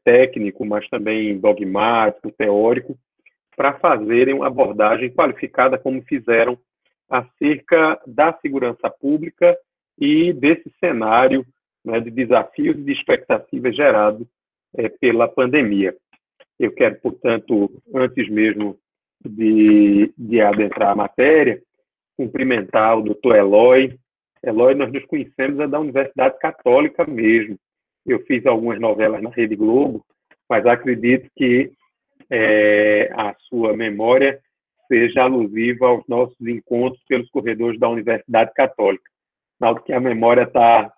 técnico, mas também dogmático, teórico, para fazerem uma abordagem qualificada, como fizeram, acerca da segurança pública e desse cenário, né, de desafios e de expectativas gerados pela pandemia. Eu quero, portanto, antes mesmo de adentrar a matéria, cumprimentar o doutor Eloy. Eloy, nós nos conhecemos da Universidade Católica mesmo. Eu fiz algumas novelas na Rede Globo, mas acredito que a sua memória seja alusiva aos nossos encontros pelos corredores da Universidade Católica. Sinal que a memória está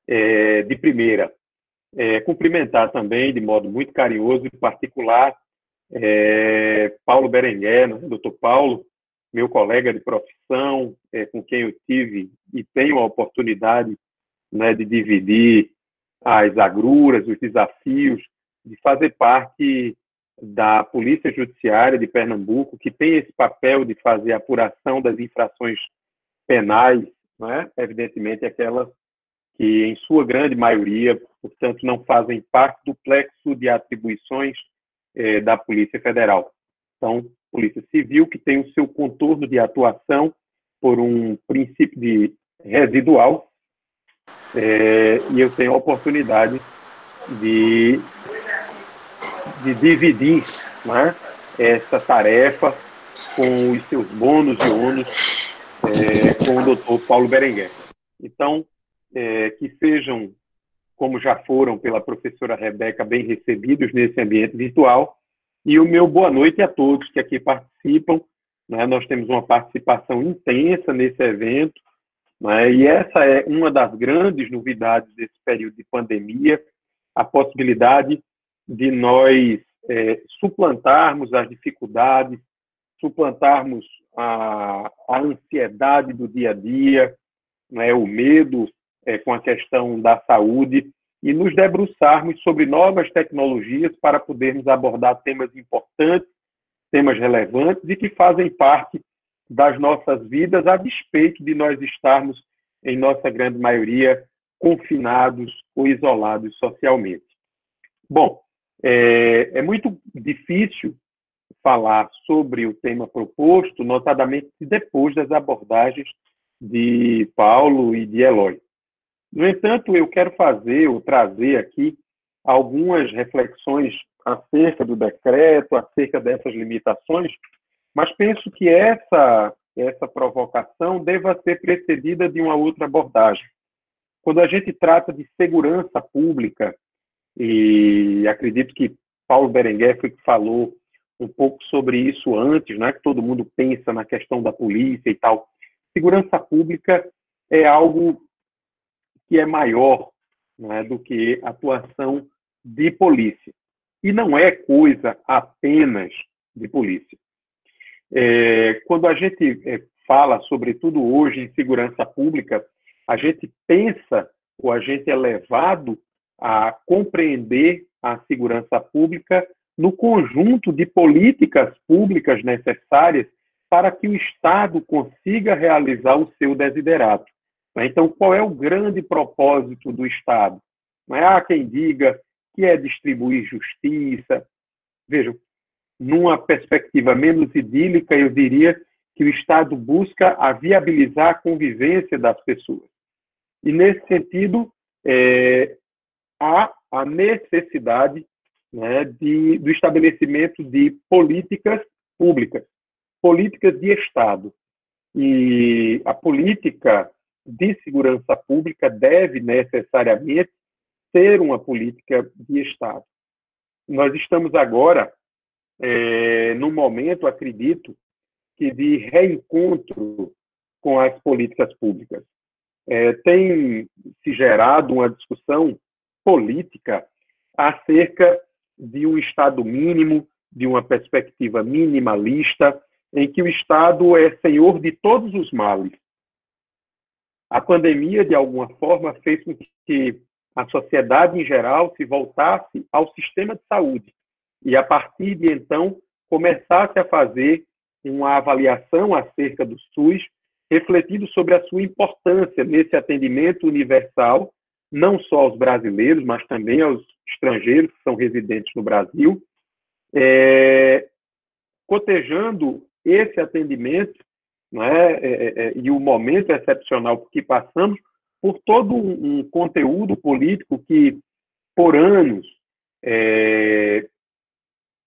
de primeira. Cumprimentar também, de modo muito carinhoso e particular, Paulo Berenguer, né, doutor Paulo, meu colega de profissão, com quem eu tive e tenho a oportunidade, né, de dividir as agruras, os desafios, de fazer parte da Polícia Judiciária de Pernambuco, que tem esse papel de fazer a apuração das infrações penais, né? Evidentemente aquelas que, em sua grande maioria, portanto, não fazem parte do plexo de atribuições da Polícia Federal. Então, Polícia Civil, que tem o seu contorno de atuação por um princípio de residual, e eu tenho a oportunidade de dividir, né, essa tarefa com os seus bônus e ônus com o doutor Paulo Berenguer. Então, que sejam, como já foram pela professora Rebeca, bem recebidos nesse ambiente virtual, e o meu boa noite a todos que aqui participam, né? Nós temos uma participação intensa nesse evento, né? E essa é uma das grandes novidades desse período de pandemia, a possibilidade de nós suplantarmos as dificuldades, suplantarmos a ansiedade do dia a dia, né, o medo com a questão da saúde, e nos debruçarmos sobre novas tecnologias para podermos abordar temas importantes, temas relevantes e que fazem parte das nossas vidas, a despeito de nós estarmos, em nossa grande maioria, confinados ou isolados socialmente. Bom, é muito difícil falar sobre o tema proposto, notadamente depois das abordagens de Paulo e de Eloy. No entanto, eu quero trazer aqui algumas reflexões acerca do decreto, acerca dessas limitações, mas penso que essa provocação deva ser precedida de uma outra abordagem. Quando a gente trata de segurança pública, e acredito que Paulo Berenguer foi que falou um pouco sobre isso antes, né, que todo mundo pensa na questão da polícia e tal. Segurança pública é algo que é maior, né, do que atuação de polícia. E não é coisa apenas de polícia. Quando a gente fala, sobretudo hoje, em segurança pública, a gente pensa, ou a gente é levado a compreender a segurança pública no conjunto de políticas públicas necessárias para que o Estado consiga realizar o seu desiderato. Então, qual é o grande propósito do Estado? Não é? Há quem diga que é distribuir justiça. Vejam, numa perspectiva menos idílica, eu diria que o Estado busca a viabilizar a convivência das pessoas. E, nesse sentido, há a necessidade, né, do estabelecimento de políticas públicas, políticas de Estado. E a política de segurança pública deve necessariamente ser uma política de Estado. Nós estamos agora num momento, acredito, que de reencontro com as políticas públicas. Tem se gerado uma discussão política acerca de um Estado mínimo, de uma perspectiva minimalista, em que o Estado é senhor de todos os males. A pandemia, de alguma forma, fez com que a sociedade em geral se voltasse ao sistema de saúde e, a partir de então, começasse a fazer uma avaliação acerca do SUS, refletindo sobre a sua importância nesse atendimento universal, não só aos brasileiros, mas também aos estrangeiros que são residentes no Brasil, cotejando esse atendimento, né, e o momento excepcional que passamos, por todo um conteúdo político que, por anos,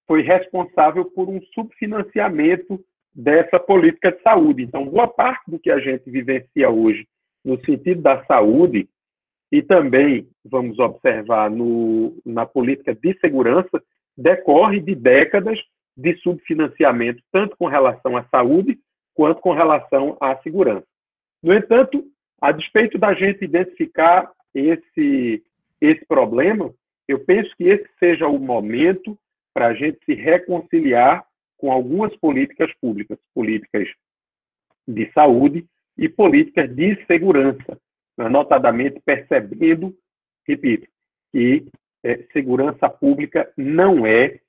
foi responsável por um subfinanciamento dessa política de saúde. Então, boa parte do que a gente vivencia hoje no sentido da saúde, e também, vamos observar, na política de segurança, decorre de décadas de subfinanciamento, tanto com relação à saúde, quanto com relação à segurança. No entanto, a despeito da gente identificar esse problema, eu penso que esse seja o momento para a gente se reconciliar com algumas políticas públicas, políticas de saúde e políticas de segurança, notadamente percebendo, repito, que segurança pública não é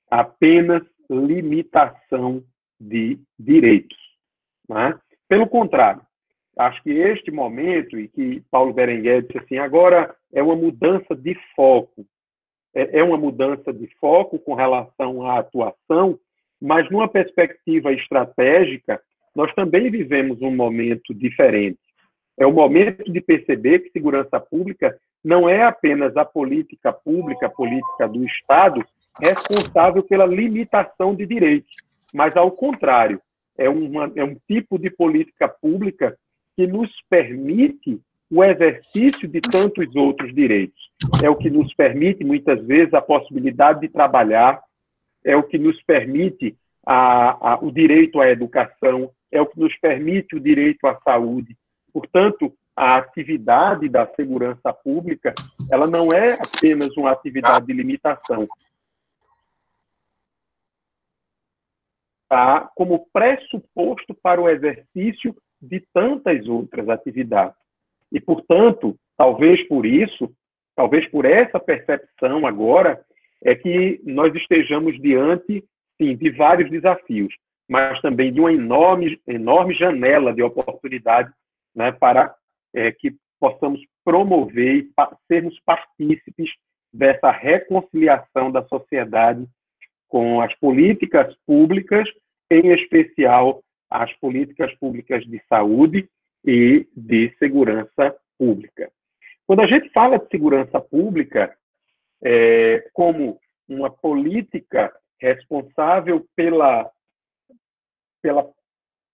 apenas limitação de direitos. Né? Pelo contrário, acho que este momento, e que Paulo Berenguer disse assim, agora é uma mudança de foco. É uma mudança de foco com relação à atuação, mas numa perspectiva estratégica, nós também vivemos um momento diferente. É o momento de perceber que segurança pública não é apenas a política pública, a política do Estado, responsável pela limitação de direitos, mas, ao contrário, é um tipo de política pública que nos permite o exercício de tantos outros direitos. É o que nos permite, muitas vezes, a possibilidade de trabalhar, é o que nos permite o direito à educação, é o que nos permite o direito à saúde. Portanto, a atividade da segurança pública, ela não é apenas uma atividade de limitação. Tá? Como pressuposto para o exercício de tantas outras atividades. E, portanto, talvez por isso, talvez por essa percepção agora, é que nós estejamos diante, sim, de vários desafios, mas também de uma enorme janela de oportunidade, né, para que possamos promover e sermos partícipes dessa reconciliação da sociedade com as políticas públicas, em especial as políticas públicas de saúde e de segurança pública. Quando a gente fala de segurança pública como uma política responsável pela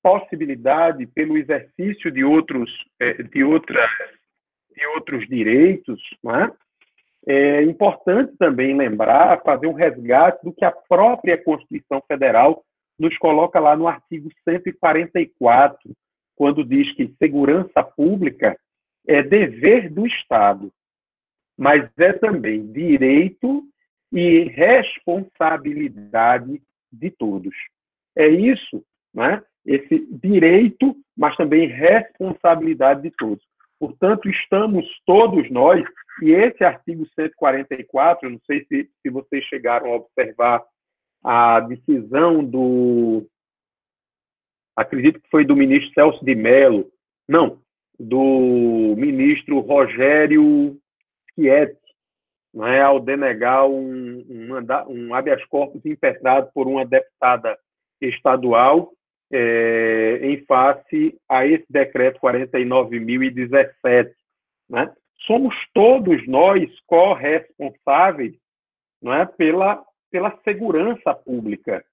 possibilidade, pelo exercício de outros direitos, né? É importante também lembrar, fazer um resgate do que a própria Constituição Federal nos coloca lá no artigo 144, quando diz que segurança pública é dever do Estado, mas é também direito e responsabilidade de todos. É isso, né? Esse direito, mas também responsabilidade de todos. Portanto, estamos todos nós, e esse artigo 144, não sei se vocês chegaram a observar a decisão acredito que foi do ministro Celso de Mello, não, do ministro Rogério Schietti, não é, ao denegar um habeas corpus impetrado por uma deputada estadual em face a esse decreto 49.017, né? Somos todos nós corresponsáveis, não é, pela segurança pública.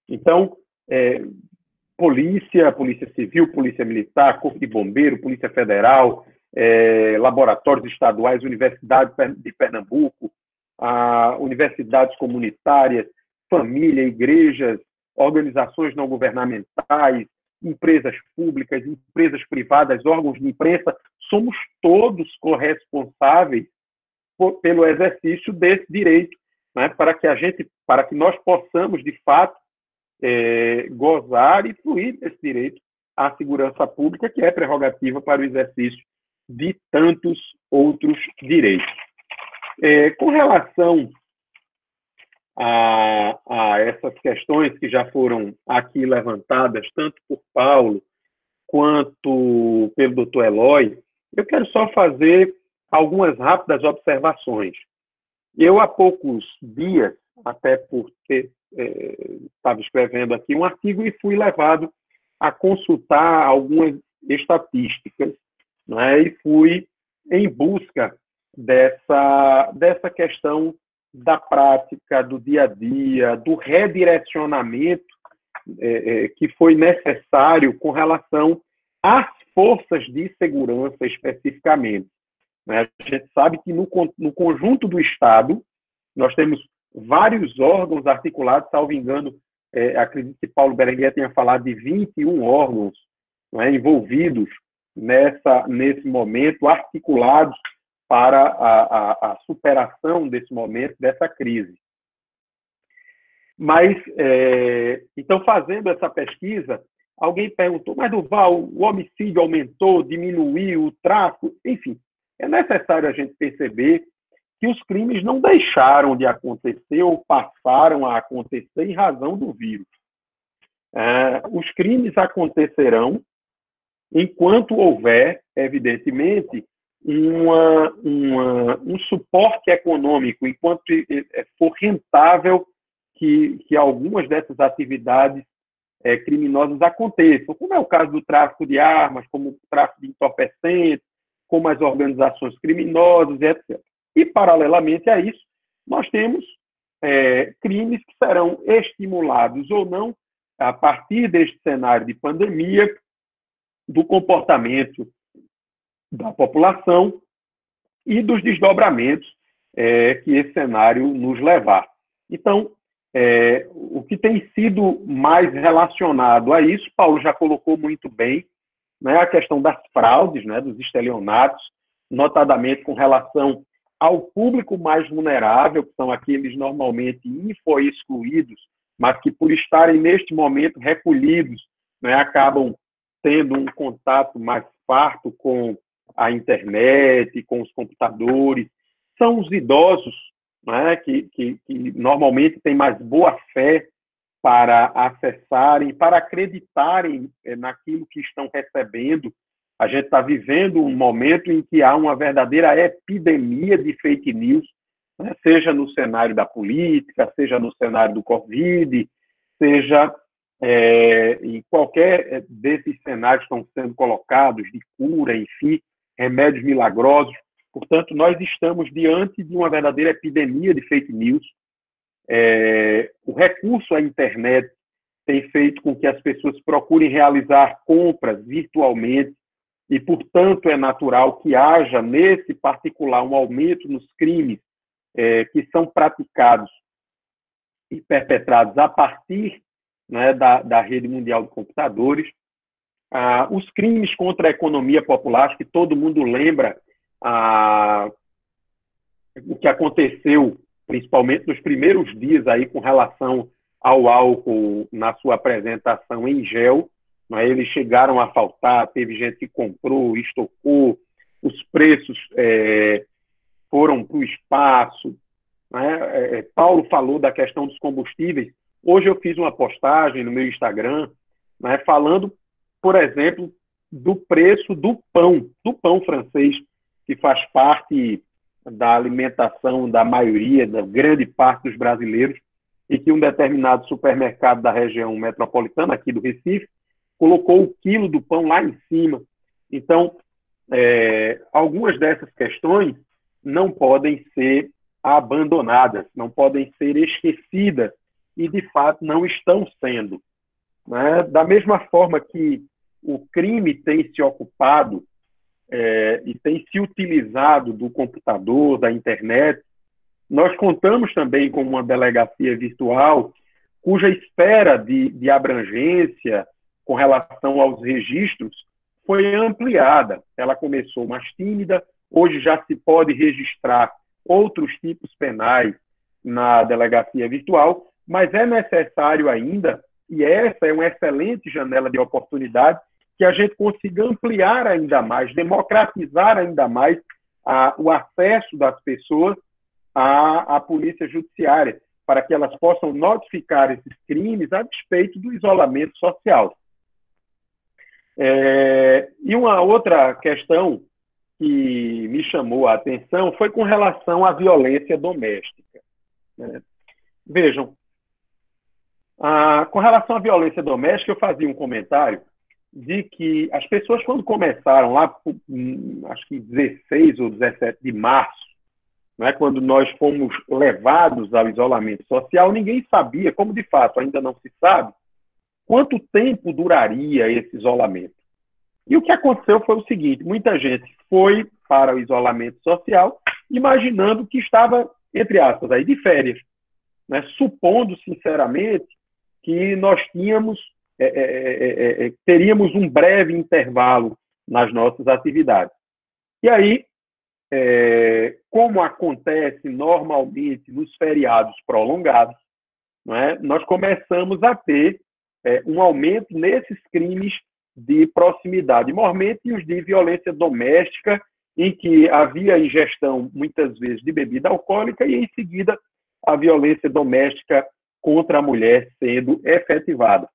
Então, polícia civil, polícia militar, corpo de bombeiro, polícia federal, laboratórios estaduais, universidades de Pernambuco, universidades comunitárias, família, igrejas, organizações não governamentais, empresas públicas, empresas privadas, órgãos de imprensa, somos todos corresponsáveis pelo exercício desse direito, né, para que nós possamos, de fato, gozar e fluir desse direito à segurança pública, que é prerrogativa para o exercício de tantos outros direitos. Com relação a essas questões que já foram aqui levantadas, tanto por Paulo quanto pelo doutor Eloy, eu quero só fazer algumas rápidas observações. Eu, há poucos dias, até por estava escrevendo aqui um artigo e fui levado a consultar algumas estatísticas, não é? E fui em busca dessa questão da prática, do dia a dia, do redirecionamento que foi necessário com relação às forças de segurança especificamente. A gente sabe que no conjunto do Estado nós temos vários órgãos articulados, salvo engano, acredito que Paulo Berenguer tenha falado de 21 órgãos, não é, envolvidos nesse momento, articulados para a superação desse momento, dessa crise. Mas, então, fazendo essa pesquisa, alguém perguntou, mas, Durval, o homicídio aumentou, diminuiu, o tráfico, enfim, é necessário a gente perceber que os crimes não deixaram de acontecer ou passaram a acontecer em razão do vírus. Os crimes acontecerão enquanto houver, evidentemente, um suporte econômico, enquanto for rentável que algumas dessas atividades criminosas aconteçam, como é o caso do tráfico de armas, como o tráfico de entorpecentes, como as organizações criminosas, etc. E, paralelamente a isso, nós temos crimes que serão estimulados ou não a partir deste cenário de pandemia, do comportamento da população e dos desdobramentos que esse cenário nos levar. Então, o que tem sido mais relacionado a isso, Paulo já colocou muito bem, né, a questão das fraudes, né, dos estelionatos, notadamente com relação ao público mais vulnerável, que são aqueles normalmente info-excluídos, mas que, por estarem neste momento recolhidos, né, acabam tendo um contato mais farto com a internet, com os computadores. São os idosos, né, que normalmente têm mais boa fé para acessarem, para acreditarem naquilo que estão recebendo. A gente está vivendo um momento em que há uma verdadeira epidemia de fake news, né? Seja no cenário da política, seja no cenário do Covid, seja em qualquer desses cenários que estão sendo colocados, de cura, enfim, remédios milagrosos. Portanto, nós estamos diante de uma verdadeira epidemia de fake news. O recurso à internet tem feito com que as pessoas procurem realizar compras virtualmente e, portanto, é natural que haja, nesse particular, um aumento nos crimes que são praticados e perpetrados a partir, né, da rede mundial de computadores. Os crimes contra a economia popular, acho que todo mundo lembra o que aconteceu, principalmente nos primeiros dias aí com relação ao álcool na sua apresentação em gel. Né? Eles chegaram a faltar, teve gente que comprou, estocou, os preços foram para o espaço. Né? Paulo falou da questão dos combustíveis. Hoje eu fiz uma postagem no meu Instagram, né, falando, por exemplo, do preço do pão francês, que faz parte da alimentação da maioria, da grande parte dos brasileiros, e que um determinado supermercado da região metropolitana, aqui do Recife, colocou o quilo do pão lá em cima. Então, algumas dessas questões não podem ser abandonadas, não podem ser esquecidas, e, de fato, não estão sendo. Né? Da mesma forma que o crime tem se ocupado e tem se utilizado do computador, da internet, nós contamos também com uma delegacia virtual cuja esfera de abrangência com relação aos registros foi ampliada. Ela começou mais tímida, hoje já se pode registrar outros tipos penais na delegacia virtual, mas é necessário ainda, e essa é uma excelente janela de oportunidade, que a gente consiga ampliar ainda mais, democratizar ainda mais o acesso das pessoas à polícia judiciária, para que elas possam notificar esses crimes a despeito do isolamento social. E uma outra questão que me chamou a atenção foi com relação à violência doméstica. Vejam, com relação à violência doméstica, eu fazia um comentário de que as pessoas, quando começaram lá, acho que 16 ou 17 de março, né, quando nós fomos levados ao isolamento social, ninguém sabia, como de fato ainda não se sabe, quanto tempo duraria esse isolamento. E o que aconteceu foi o seguinte: muita gente foi para o isolamento social imaginando que estava, entre aspas, aí, de férias, né, supondo sinceramente que nós teríamos um breve intervalo nas nossas atividades. E aí, como acontece normalmente nos feriados prolongados, né, nós começamos a ter um aumento nesses crimes de proximidade, mormente os de violência doméstica, em que havia ingestão, muitas vezes, de bebida alcoólica e, em seguida, a violência doméstica contra a mulher sendo efetivada.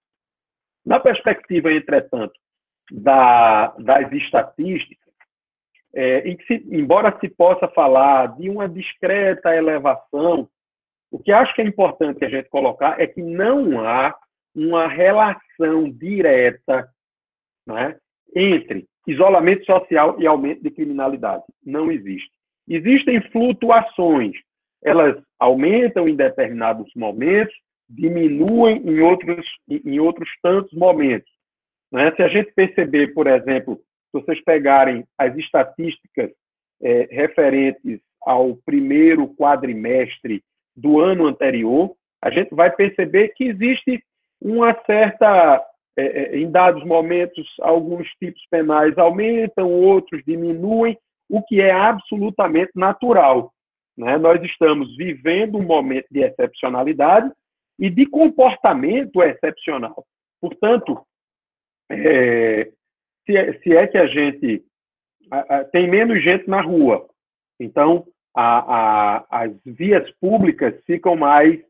Na perspectiva, entretanto, das estatísticas, em que, embora se possa falar de uma discreta elevação, o que acho que é importante a gente colocar é que não há uma relação direta, né, entre isolamento social e aumento de criminalidade. Não existe. Existem flutuações. Elas aumentam em determinados momentos, diminuem em outros tantos momentos. Né? Se a gente perceber, por exemplo, se vocês pegarem as estatísticas referentes ao primeiro quadrimestre do ano anterior, a gente vai perceber que existe uma certa em dados momentos, alguns tipos penais aumentam, outros diminuem, o que é absolutamente natural, né? Nós estamos vivendo um momento de excepcionalidade e de comportamento excepcional. Portanto, se é que a gente tem menos gente na rua, então as vias públicas ficam mais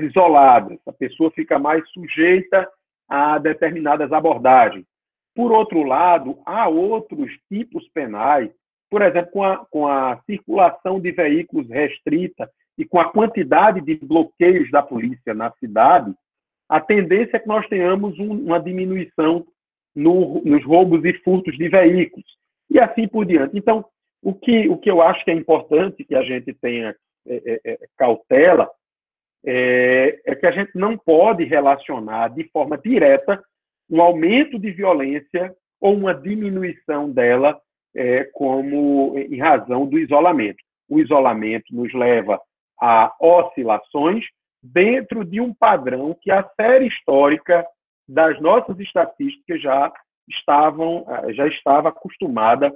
isoladas, a pessoa fica mais sujeita a determinadas abordagens. Por outro lado, há outros tipos penais, por exemplo, com a circulação de veículos restrita e com a quantidade de bloqueios da polícia na cidade, a tendência é que nós tenhamos uma diminuição nos roubos e furtos de veículos, e assim por diante. Então, o que eu acho que é importante que a gente tenha cautela é que a gente não pode relacionar de forma direta um aumento de violência ou uma diminuição dela como em razão do isolamento. O isolamento nos leva a oscilações dentro de um padrão que a série histórica das nossas estatísticas já estava acostumada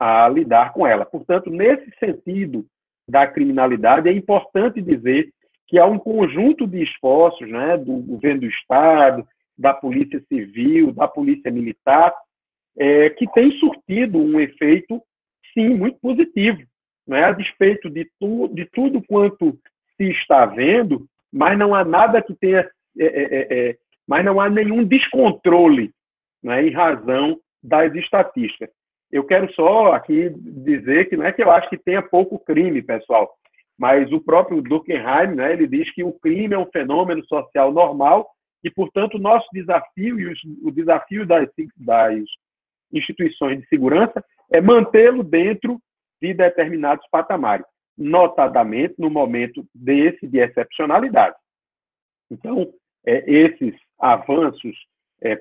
a lidar com ela. Portanto, nesse sentido da criminalidade, é importante dizer que há um conjunto de esforços, né, do governo do Estado, da Polícia Civil, da Polícia Militar, que tem surtido um efeito, sim, muito positivo, né, a despeito de tudo quanto se está vendo, mas não há nada que tenha... mas não há nenhum descontrole, né, em razão das estatísticas. Eu quero só aqui dizer que não é que eu acho que tenha pouco crime, pessoal, mas o próprio Durkheim, né, ele diz que o crime é um fenômeno social normal e, portanto, o nosso desafio e o desafio das instituições de segurança é mantê-lo dentro de determinados patamares, notadamente no momento de excepcionalidade. Então, esses avanços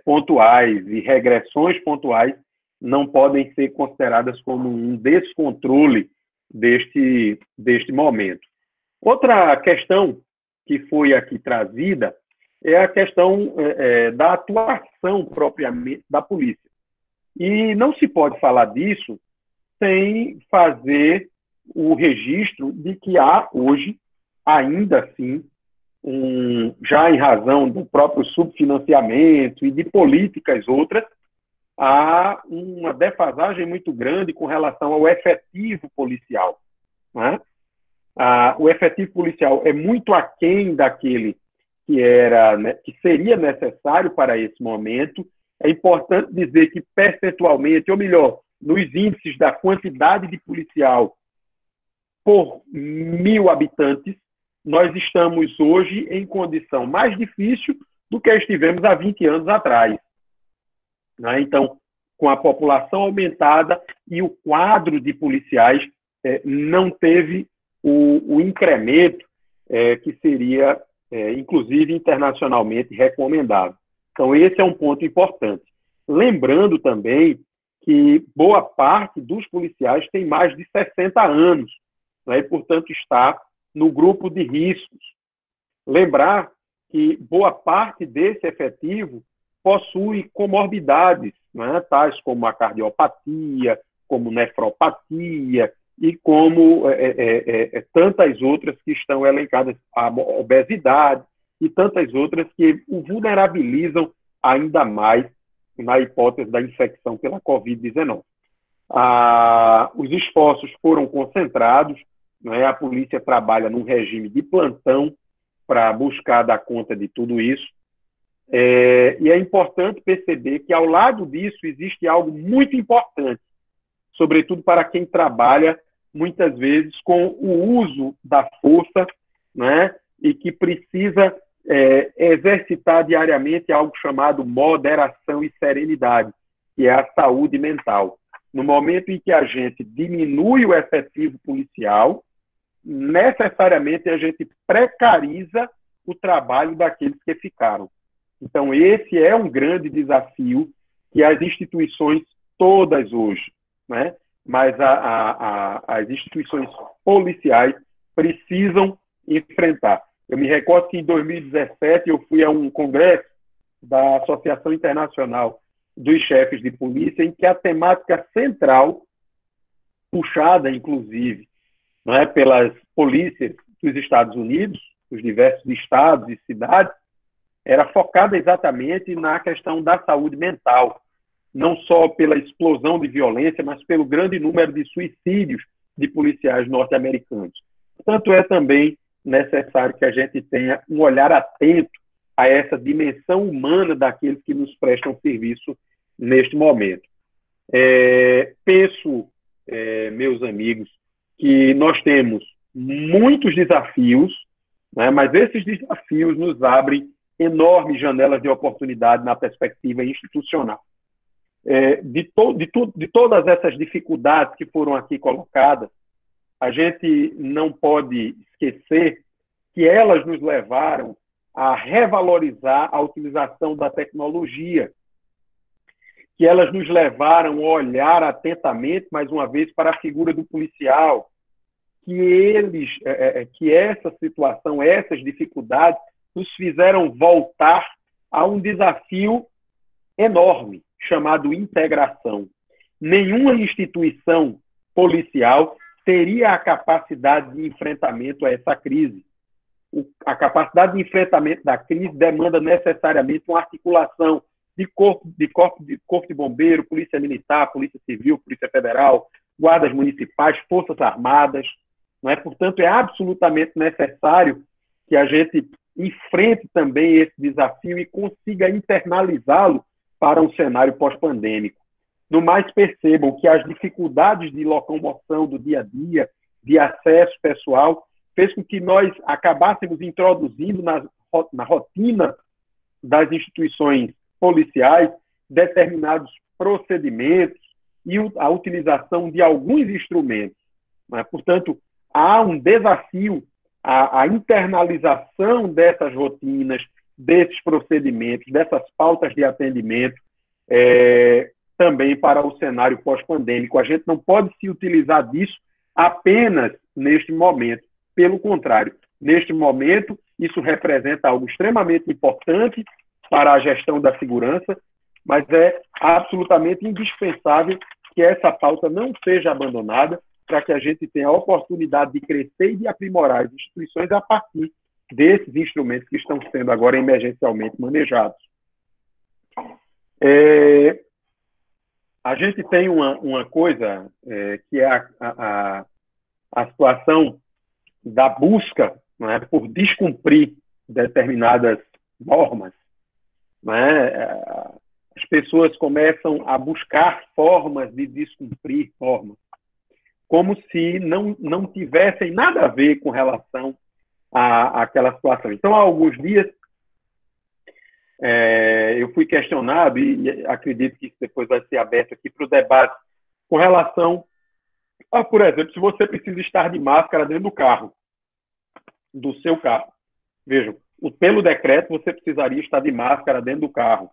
pontuais e regressões pontuais não podem ser consideradas como um descontrole deste momento. Outra questão que foi aqui trazida é a questão da atuação propriamente da polícia. E não se pode falar disso sem fazer o registro de que há hoje, ainda assim, já em razão do próprio subfinanciamento e de políticas outras, há uma defasagem muito grande com relação ao efetivo policial, né? O efetivo policial é muito aquém daquele que seria necessário para esse momento. É importante dizer que percentualmente, ou melhor, nos índices da quantidade de policial por 1.000 habitantes, nós estamos hoje em condição mais difícil do que estivemos há 20 anos atrás. Né? Então, com a população aumentada e o quadro de policiais não teve o incremento que seria, inclusive, internacionalmente recomendável. Então, esse é um ponto importante. Lembrando também que boa parte dos policiais tem mais de 60 anos, né? E, portanto, está no grupo de riscos. Lembrar que boa parte desse efetivo possui comorbidades, né, tais como a cardiopatia, como nefropatia e como tantas outras que estão elencadas, a obesidade e tantas outras que o vulnerabilizam ainda mais na hipótese da infecção pela Covid-19. Os esforços foram concentrados, né, a polícia trabalha num regime de plantão para buscar dar conta de tudo isso. E é importante perceber que, ao lado disso, existe algo muito importante, sobretudo para quem trabalha, muitas vezes, com o uso da força, né, e que precisa exercitar diariamente algo chamado moderação e serenidade, que é a saúde mental. No momento em que a gente diminui o efetivo policial, necessariamente a gente precariza o trabalho daqueles que ficaram. Então, esse é um grande desafio que as instituições todas hoje, né, mas as instituições policiais precisam enfrentar. Eu me recordo que em 2017 eu fui a um congresso da Associação Internacional dos Chefes de Polícia, em que a temática central, puxada, inclusive, não é, pelas polícias dos Estados Unidos, os diversos estados e cidades, era focada exatamente na questão da saúde mental, não só pela explosão de violência, mas pelo grande número de suicídios de policiais norte-americanos. Portanto, é também necessário que a gente tenha um olhar atento a essa dimensão humana daqueles que nos prestam serviço neste momento. Penso, meus amigos, que nós temos muitos desafios, né, mas esses desafios nos abrem enormes janelas de oportunidade na perspectiva institucional. De todas essas dificuldades que foram aqui colocadas, a gente não pode esquecer que elas nos levaram a revalorizar a utilização da tecnologia, que elas nos levaram a olhar atentamente, mais uma vez, para a figura do policial, que essa situação, essas dificuldades, nos fizeram voltar a um desafio enorme, chamado integração. Nenhuma instituição policial teria a capacidade de enfrentamento a essa crise. A capacidade de enfrentamento da crise demanda necessariamente uma articulação de corpo de bombeiro, polícia militar, polícia civil, polícia federal, guardas municipais, forças armadas. Não é? Portanto, é absolutamente necessário que a gente enfrente também esse desafio e consiga internalizá-lo para um cenário pós-pandêmico. No mais, percebam que as dificuldades de locomoção do dia a dia, de acesso pessoal, fez com que nós acabássemos introduzindo na rotina das instituições policiais determinados procedimentos e a utilização de alguns instrumentos. Né? Portanto, há um desafio a internalização dessas rotinas, desses procedimentos, dessas pautas de atendimento, também para o cenário pós-pandêmico. A gente não pode se utilizar disso apenas neste momento. Pelo contrário, neste momento, isso representa algo extremamente importante para a gestão da segurança, mas é absolutamente indispensável que essa pauta não seja abandonada para que a gente tenha a oportunidade de crescer e de aprimorar as instituições a partir desses instrumentos que estão sendo agora emergencialmente manejados. A gente tem uma coisa que é a situação da busca, não é, por descumprir determinadas normas. Não é? As pessoas começam a buscar formas de descumprir normas, como se não tivessem nada a ver com relação àquela situação. Então, há alguns dias, eu fui questionado, e acredito que isso depois vai ser aberto aqui para o debate, com relação a, por exemplo, se você precisa estar de máscara dentro do carro, do seu carro. Vejam, pelo decreto, você precisaria estar de máscara dentro do carro.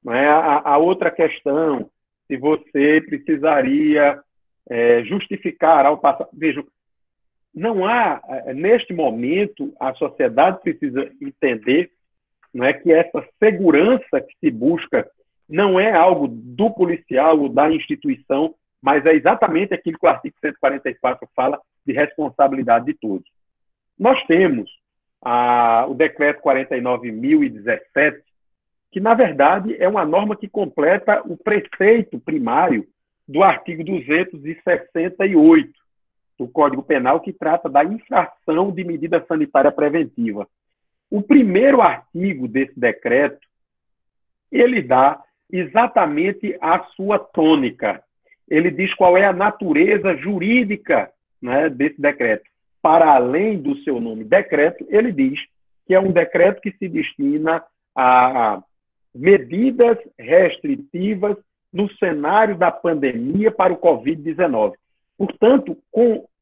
Não é? A outra questão, se você precisaria justificar ao passar... Vejam, não há, neste momento, a sociedade precisa entender, não é, que essa segurança que se busca não é algo do policial ou da instituição, mas é exatamente aquilo que o artigo 144 fala de responsabilidade de todos. Nós temos o decreto 49.017, que, na verdade, é uma norma que completa o preceito primário do artigo 268 do Código Penal, que trata da infração de medida sanitária preventiva. O primeiro artigo desse decreto, ele dá exatamente a sua tônica. Ele diz qual é a natureza jurídica, né, desse decreto. Para além do seu nome decreto, ele diz que é um decreto que se destina a medidas restritivas no cenário da pandemia para o Covid-19. Portanto,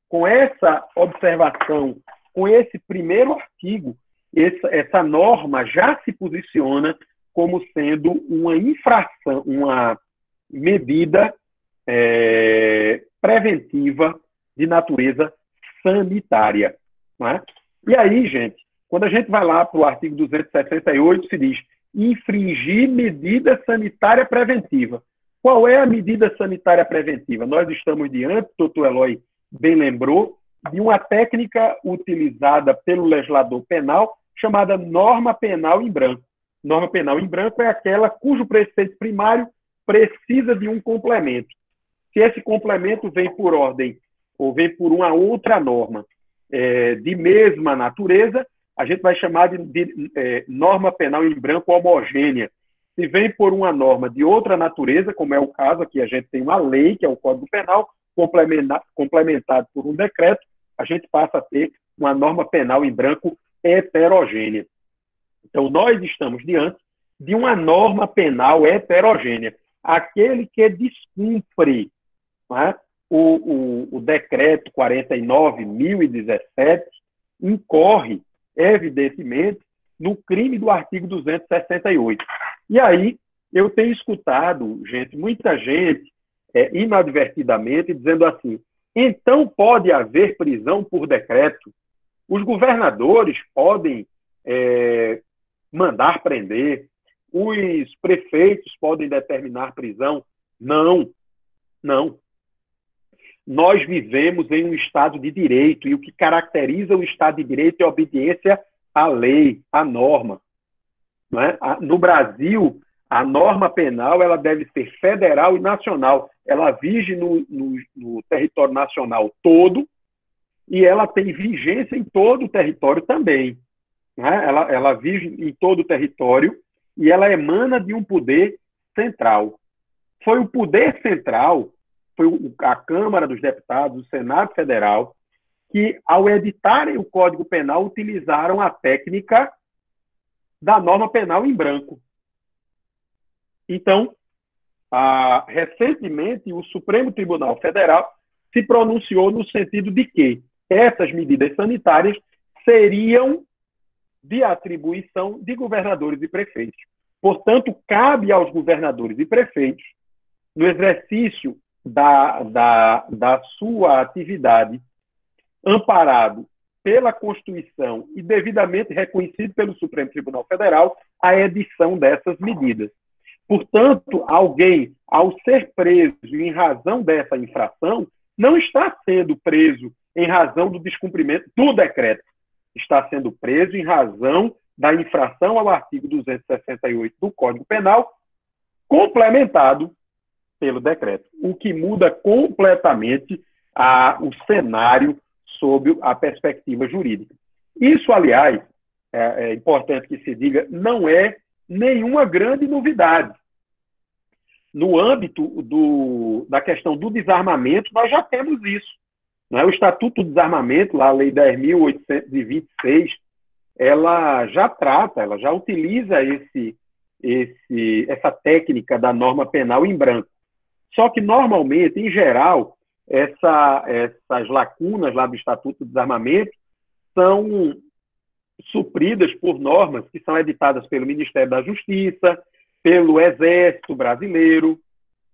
com essa observação, com esse primeiro artigo, essa norma já se posiciona como sendo uma infração, uma medida preventiva de natureza sanitária. Não é? E aí, gente, quando a gente vai lá para o artigo 268, se diz infringir medida sanitária preventiva. Qual é a medida sanitária preventiva? Nós estamos diante, o doutor Eloy bem lembrou, de uma técnica utilizada pelo legislador penal chamada norma penal em branco. Norma penal em branco é aquela cujo preceito primário precisa de um complemento. Se esse complemento vem por ordem ou vem por uma outra norma de mesma natureza, a gente vai chamar de norma penal em branco homogênea. Se vem por uma norma de outra natureza, como é o caso aqui, a gente tem uma lei, que é o Código Penal, complementado por um decreto, a gente passa a ter uma norma penal em branco heterogênea. Então, nós estamos diante de uma norma penal heterogênea. Aquele que descumpre, né, o decreto 49.017 incorre, evidentemente, no crime do artigo 268. E aí, eu tenho escutado, muita gente, inadvertidamente, dizendo assim, então pode haver prisão por decreto? Os governadores podem mandar prender? Os prefeitos podem determinar prisão? Não, não. Nós vivemos em um Estado de Direito, e o que caracteriza o Estado de Direito é a obediência à lei, à norma. Não é? No Brasil, a norma penal ela deve ser federal e nacional. Ela vige no território nacional todo e ela tem vigência em todo o território também. Não é? Ela vige em todo o território e ela emana de um poder central. Foi o poder central, foi a Câmara dos Deputados, o Senado Federal, que, ao editarem o Código Penal, utilizaram a técnica da norma penal em branco. Então, recentemente, o Supremo Tribunal Federal se pronunciou no sentido de que essas medidas sanitárias seriam de atribuição de governadores e prefeitos. Portanto, cabe aos governadores e prefeitos, no exercício da sua atividade, amparado pela Constituição e devidamente reconhecido pelo Supremo Tribunal Federal, a edição dessas medidas. Portanto, alguém, ao ser preso em razão dessa infração, não está sendo preso em razão do descumprimento do decreto. Está sendo preso em razão da infração ao artigo 268 do Código Penal, complementado pelo decreto, o que muda completamente o cenário sob a perspectiva jurídica. Isso, aliás, é importante que se diga, não é nenhuma grande novidade. No âmbito da questão do desarmamento, nós já temos isso. Né? O Estatuto do Desarmamento, lá, a Lei 10.826, ela já trata, ela já utiliza essa técnica da norma penal em branco. Só que, normalmente, em geral, essas lacunas lá do Estatuto do Desarmamento são supridas por normas que são editadas pelo Ministério da Justiça, pelo Exército Brasileiro,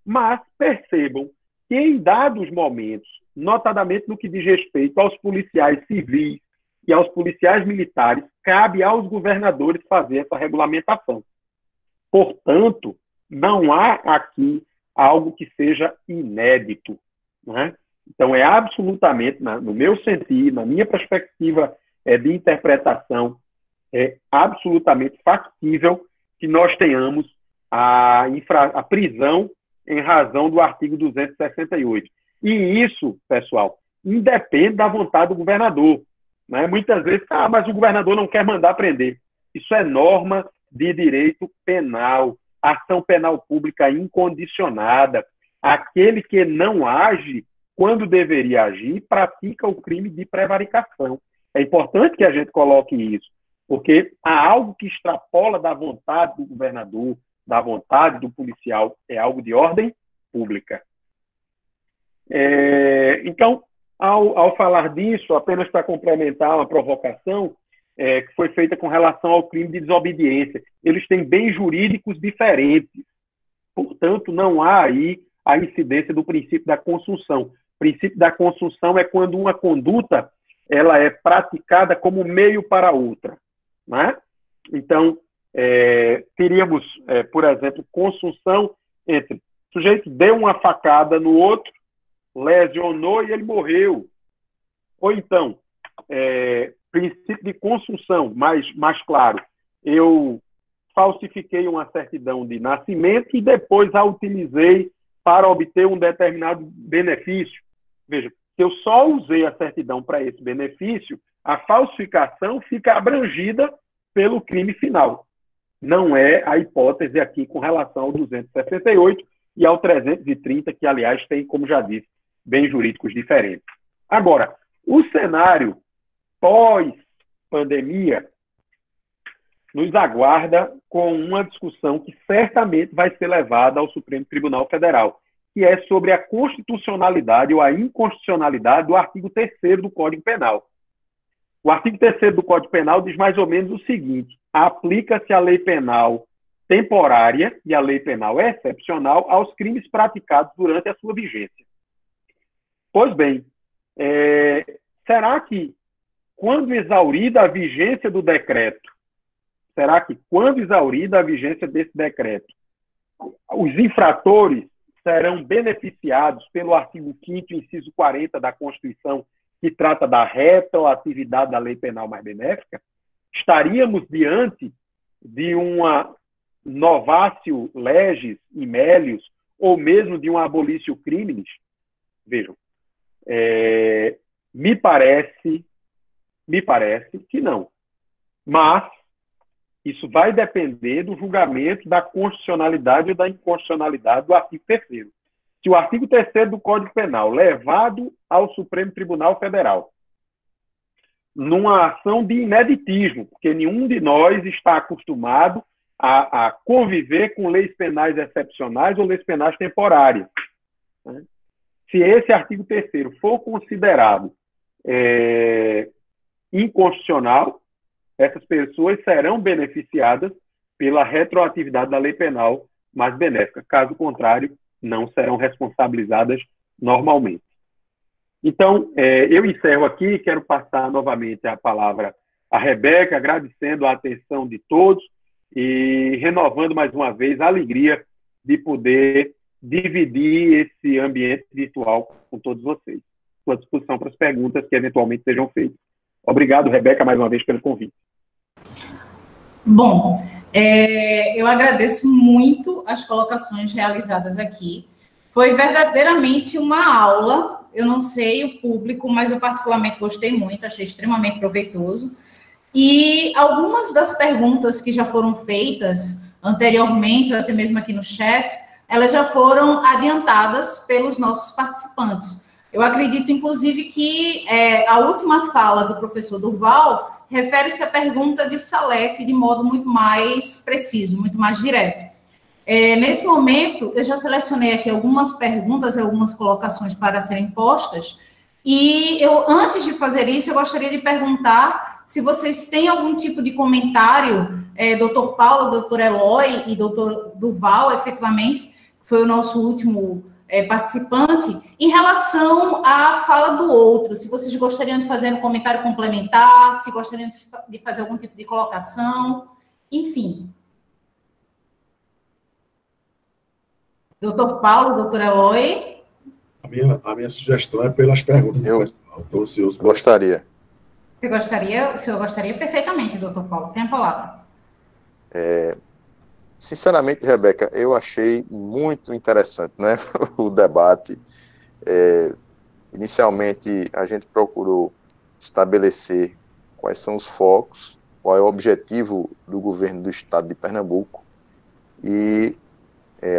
mas percebam que em dados momentos, notadamente no que diz respeito aos policiais civis e aos policiais militares, cabe aos governadores fazer essa regulamentação. Portanto, não há aqui algo que seja inédito. Né? Então, é absolutamente, no meu sentir, na minha perspectiva de interpretação, é absolutamente factível que nós tenhamos a prisão em razão do artigo 268. E isso, pessoal, independe da vontade do governador. Né? Muitas vezes, mas o governador não quer mandar prender. Isso é norma de direito penal, ação penal pública incondicionada. Aquele que não age quando deveria agir pratica o crime de prevaricação. É importante que a gente coloque isso, porque há algo que extrapola da vontade do governador, da vontade do policial, é algo de ordem pública. Então, ao falar disso, apenas para complementar uma provocação que foi feita com relação ao crime de desobediência, eles têm bens jurídicos diferentes. Portanto, não há aí a incidência do princípio da consunção. O princípio da consunção é quando uma conduta ela é praticada como meio para outra. Né? Então, teríamos, por exemplo, consunção entre o sujeito deu uma facada no outro, lesionou e ele morreu. Ou então, princípio de consunção, mais claro, eu falsifiquei uma certidão de nascimento e depois a utilizei para obter um determinado benefício. Veja, se eu só usei a certidão para esse benefício, a falsificação fica abrangida pelo crime final. Não é a hipótese aqui com relação ao 268 e ao 330, que, aliás, tem, como já disse, bens jurídicos diferentes. Agora, o cenário pós-pandemia nos aguarda com uma discussão que certamente vai ser levada ao Supremo Tribunal Federal, que é sobre a constitucionalidade ou a inconstitucionalidade do artigo 3º do Código Penal. O artigo 3º do Código Penal diz mais ou menos o seguinte: aplica-se a lei penal temporária e a lei penal excepcional aos crimes praticados durante a sua vigência. Pois bem, será que, quando exaurida a vigência do decreto, desse decreto, os infratores serão beneficiados pelo artigo 5º, inciso 40 da Constituição, que trata da retroatividade da lei penal mais benéfica? Estaríamos diante de uma novatio legis immelius, ou mesmo de um abolitio criminis? Vejam, me parece que não. Mas isso vai depender do julgamento da constitucionalidade ou da inconstitucionalidade do artigo 3º. Se o artigo 3º do Código Penal, levado ao Supremo Tribunal Federal, numa ação de ineditismo, porque nenhum de nós está acostumado a conviver com leis penais excepcionais ou leis penais temporárias, né? Se esse artigo 3º for considerado inconstitucional, essas pessoas serão beneficiadas pela retroatividade da lei penal mais benéfica. Caso contrário, não serão responsabilizadas normalmente. Então, eu encerro aqui, quero passar novamente a palavra à Rebeca, agradecendo a atenção de todos e renovando mais uma vez a alegria de poder dividir esse ambiente virtual com todos vocês. Estou à disposição para as perguntas que eventualmente sejam feitas. Obrigado, Rebeca, mais uma vez pelo convite. Bom, eu agradeço muito as colocações realizadas aqui. Foi verdadeiramente uma aula. Eu não sei o público, mas eu particularmente gostei muito, achei extremamente proveitoso. E algumas das perguntas que já foram feitas anteriormente, ou até mesmo aqui no chat, elas já foram adiantadas pelos nossos participantes. Eu acredito, inclusive, que a última fala do professor Durval refere-se à pergunta de Salete de modo muito mais preciso, muito mais direto. Nesse momento, eu já selecionei aqui algumas perguntas, algumas colocações para serem postas, e antes de fazer isso, eu gostaria de perguntar se vocês têm algum tipo de comentário, doutor Paulo, doutor Eloy e doutor Durval, efetivamente, que foi o nosso último participante, em relação à fala do outro, se vocês gostariam de fazer um comentário complementar, se gostariam de fazer algum tipo de colocação, enfim. Doutor Paulo, doutor Eloy? A minha sugestão é pelas perguntas do pessoal. Estou ansioso. Gostaria. O senhor gostaria perfeitamente, doutor Paulo. Tem a palavra. Sinceramente, Rebeca, eu achei muito interessante, né, o debate. Inicialmente, a gente procurou estabelecer quais são os focos, qual é o objetivo do governo do estado de Pernambuco, e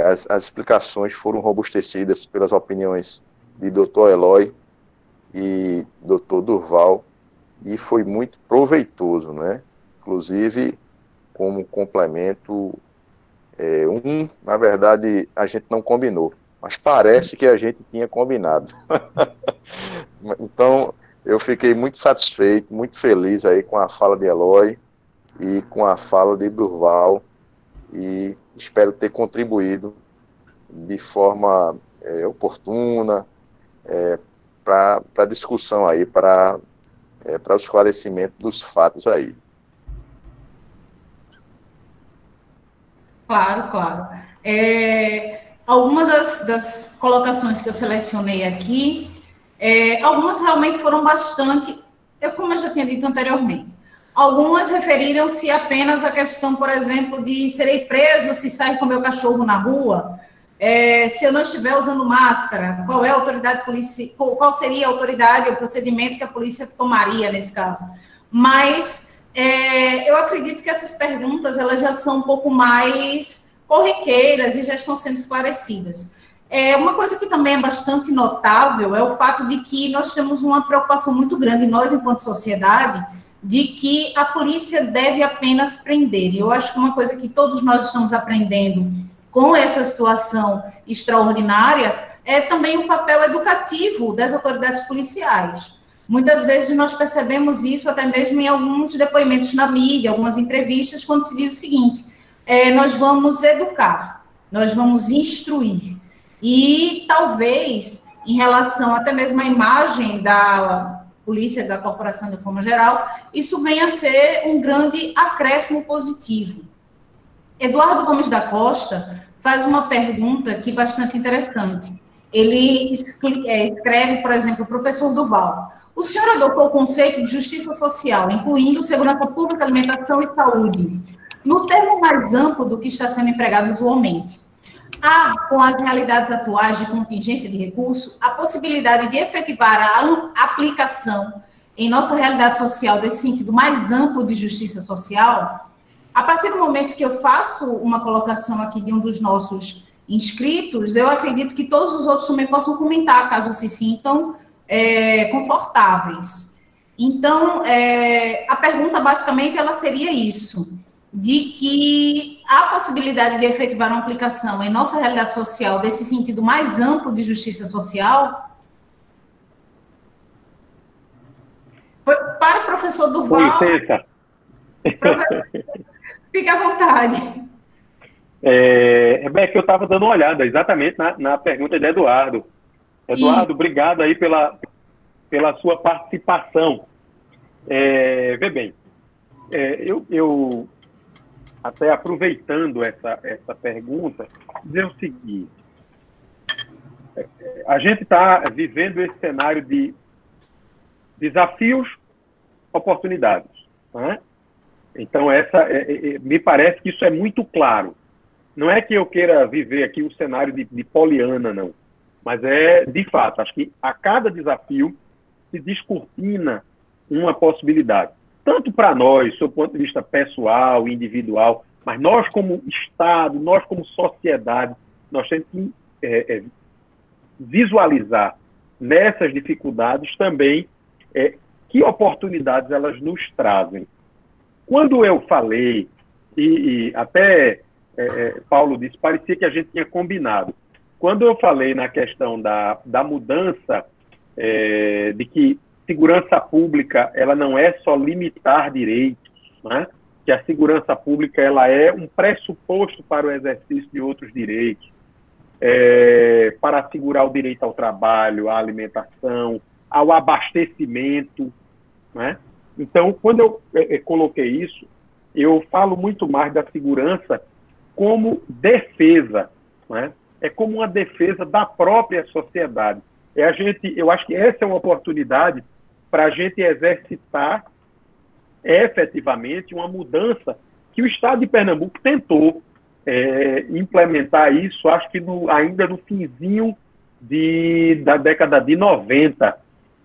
as explicações foram robustecidas pelas opiniões de Dr. Eloy e Dr. Durval, e foi muito proveitoso, né? Inclusive, como complemento, na verdade, a gente não combinou, mas parece que a gente tinha combinado. Então, eu fiquei muito satisfeito, muito feliz aí com a fala de Eloy e com a fala de Durval, e espero ter contribuído de forma oportuna para a discussão aí, para o esclarecimento dos fatos aí. Claro, claro. Algumas das colocações que eu selecionei aqui, algumas realmente foram bastante, como eu já tinha dito anteriormente, algumas referiram-se apenas à questão, por exemplo, de serei preso se sair com meu cachorro na rua, se eu não estiver usando máscara, qual é a autoridade policial, qual seria a autoridade ou procedimento que a polícia tomaria nesse caso. Mas eu acredito que essas perguntas elas já são um pouco mais corriqueiras e já estão sendo esclarecidas. Uma coisa que também é bastante notável é o fato de que nós temos uma preocupação muito grande, nós, enquanto sociedade, de que a polícia deve apenas prender. E eu acho que uma coisa que todos nós estamos aprendendo com essa situação extraordinária é também o papel educativo das autoridades policiais. Muitas vezes nós percebemos isso até mesmo em alguns depoimentos na mídia, algumas entrevistas, quando se diz o seguinte, nós vamos educar, nós vamos instruir. E talvez, em relação até mesmo à imagem da polícia, da corporação de forma geral, isso venha a ser um grande acréscimo positivo. Eduardo Gomes da Costa faz uma pergunta aqui bastante interessante. Ele escreve, por exemplo, o professor Duval. O senhor adotou o conceito de justiça social, incluindo segurança pública, alimentação e saúde, no termo mais amplo do que está sendo empregado usualmente. Há, com as realidades atuais de contingência de recurso, a possibilidade de efetivar a aplicação em nossa realidade social desse sentido mais amplo de justiça social? A partir do momento que eu faço uma colocação aqui de um dos nossos inscritos, eu acredito que todos os outros também possam comentar, caso se sintam confortáveis. Então, a pergunta, basicamente, ela seria isso, de que há possibilidade de efetivar uma aplicação em nossa realidade social desse sentido mais amplo de justiça social? Para o professor Duval... Com licença. Fique à vontade. Rebeca, eu estava dando uma olhada exatamente na pergunta de Eduardo. Eduardo, obrigado aí pela sua participação. Vê bem, eu até aproveitando essa pergunta, dizer o seguinte, a gente está vivendo esse cenário de desafios, oportunidades, né? Então, me parece que isso é muito claro. Não é que eu queira viver aqui o cenário de Poliana, não. Mas de fato, acho que a cada desafio se descortina uma possibilidade. Tanto para nós, do ponto de vista pessoal, individual, mas nós como Estado, nós como sociedade, nós temos que visualizar nessas dificuldades também que oportunidades elas nos trazem. Quando eu falei, e até Paulo disse, parecia que a gente tinha combinado. Quando eu falei na questão da mudança, de que segurança pública ela não é só limitar direitos, né? Que a segurança pública ela é um pressuposto para o exercício de outros direitos, para assegurar o direito ao trabalho, à alimentação, ao abastecimento, né? Então, quando eu coloquei isso, eu falo muito mais da segurança como defesa, né? É como uma defesa da própria sociedade. Eu acho que essa é uma oportunidade para a gente exercitar efetivamente uma mudança que o Estado de Pernambuco tentou implementar isso, acho que ainda no finzinho da década de 90,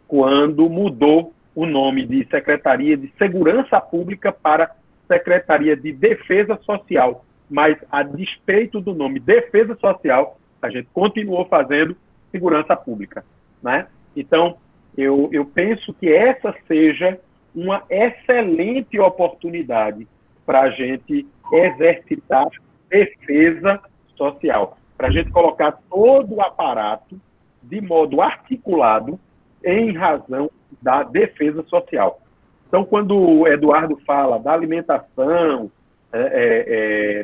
quando mudou o nome de Secretaria de Segurança Pública para Secretaria de Defesa Social. Mas, a despeito do nome Defesa Social, a gente continuou fazendo segurança pública, né? Então, eu penso que essa seja uma excelente oportunidade para a gente exercitar defesa social, para a gente colocar todo o aparato de modo articulado em razão da defesa social. Então, quando o Eduardo fala da alimentação,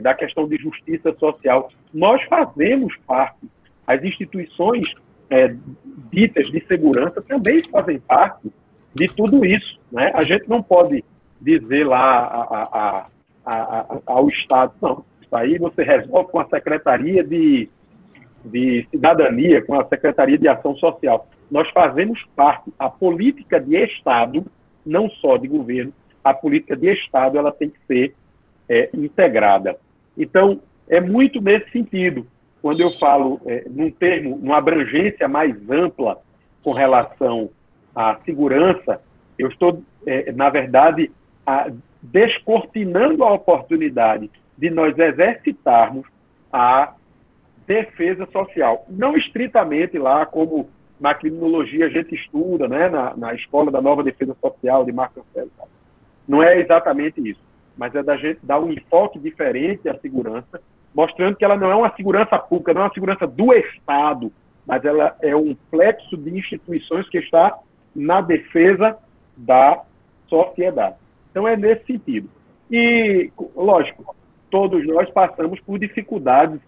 da questão de justiça social, nós fazemos parte, as instituições ditas de segurança também fazem parte de tudo isso, né? A gente não pode dizer lá ao Estado, não, aí você resolve com a Secretaria de Cidadania, com a Secretaria de Ação Social. Nós fazemos parte, a política de Estado, não só de governo, a política de Estado ela tem que ser integrada. Então, é muito nesse sentido. Quando eu falo num termo, numa abrangência mais ampla com relação à segurança, eu estou, na verdade, descortinando a oportunidade de nós exercitarmos a defesa social. Não estritamente lá, como na criminologia a gente estuda, né, na Escola da Nova Defesa Social de Marco Aurélio. Não é exatamente isso, mas é da gente dar um enfoque diferente à segurança, mostrando que ela não é uma segurança pública, não é uma segurança do Estado, mas ela é um plexo de instituições que está na defesa da sociedade. Então, é nesse sentido. E, lógico, todos nós passamos por dificuldades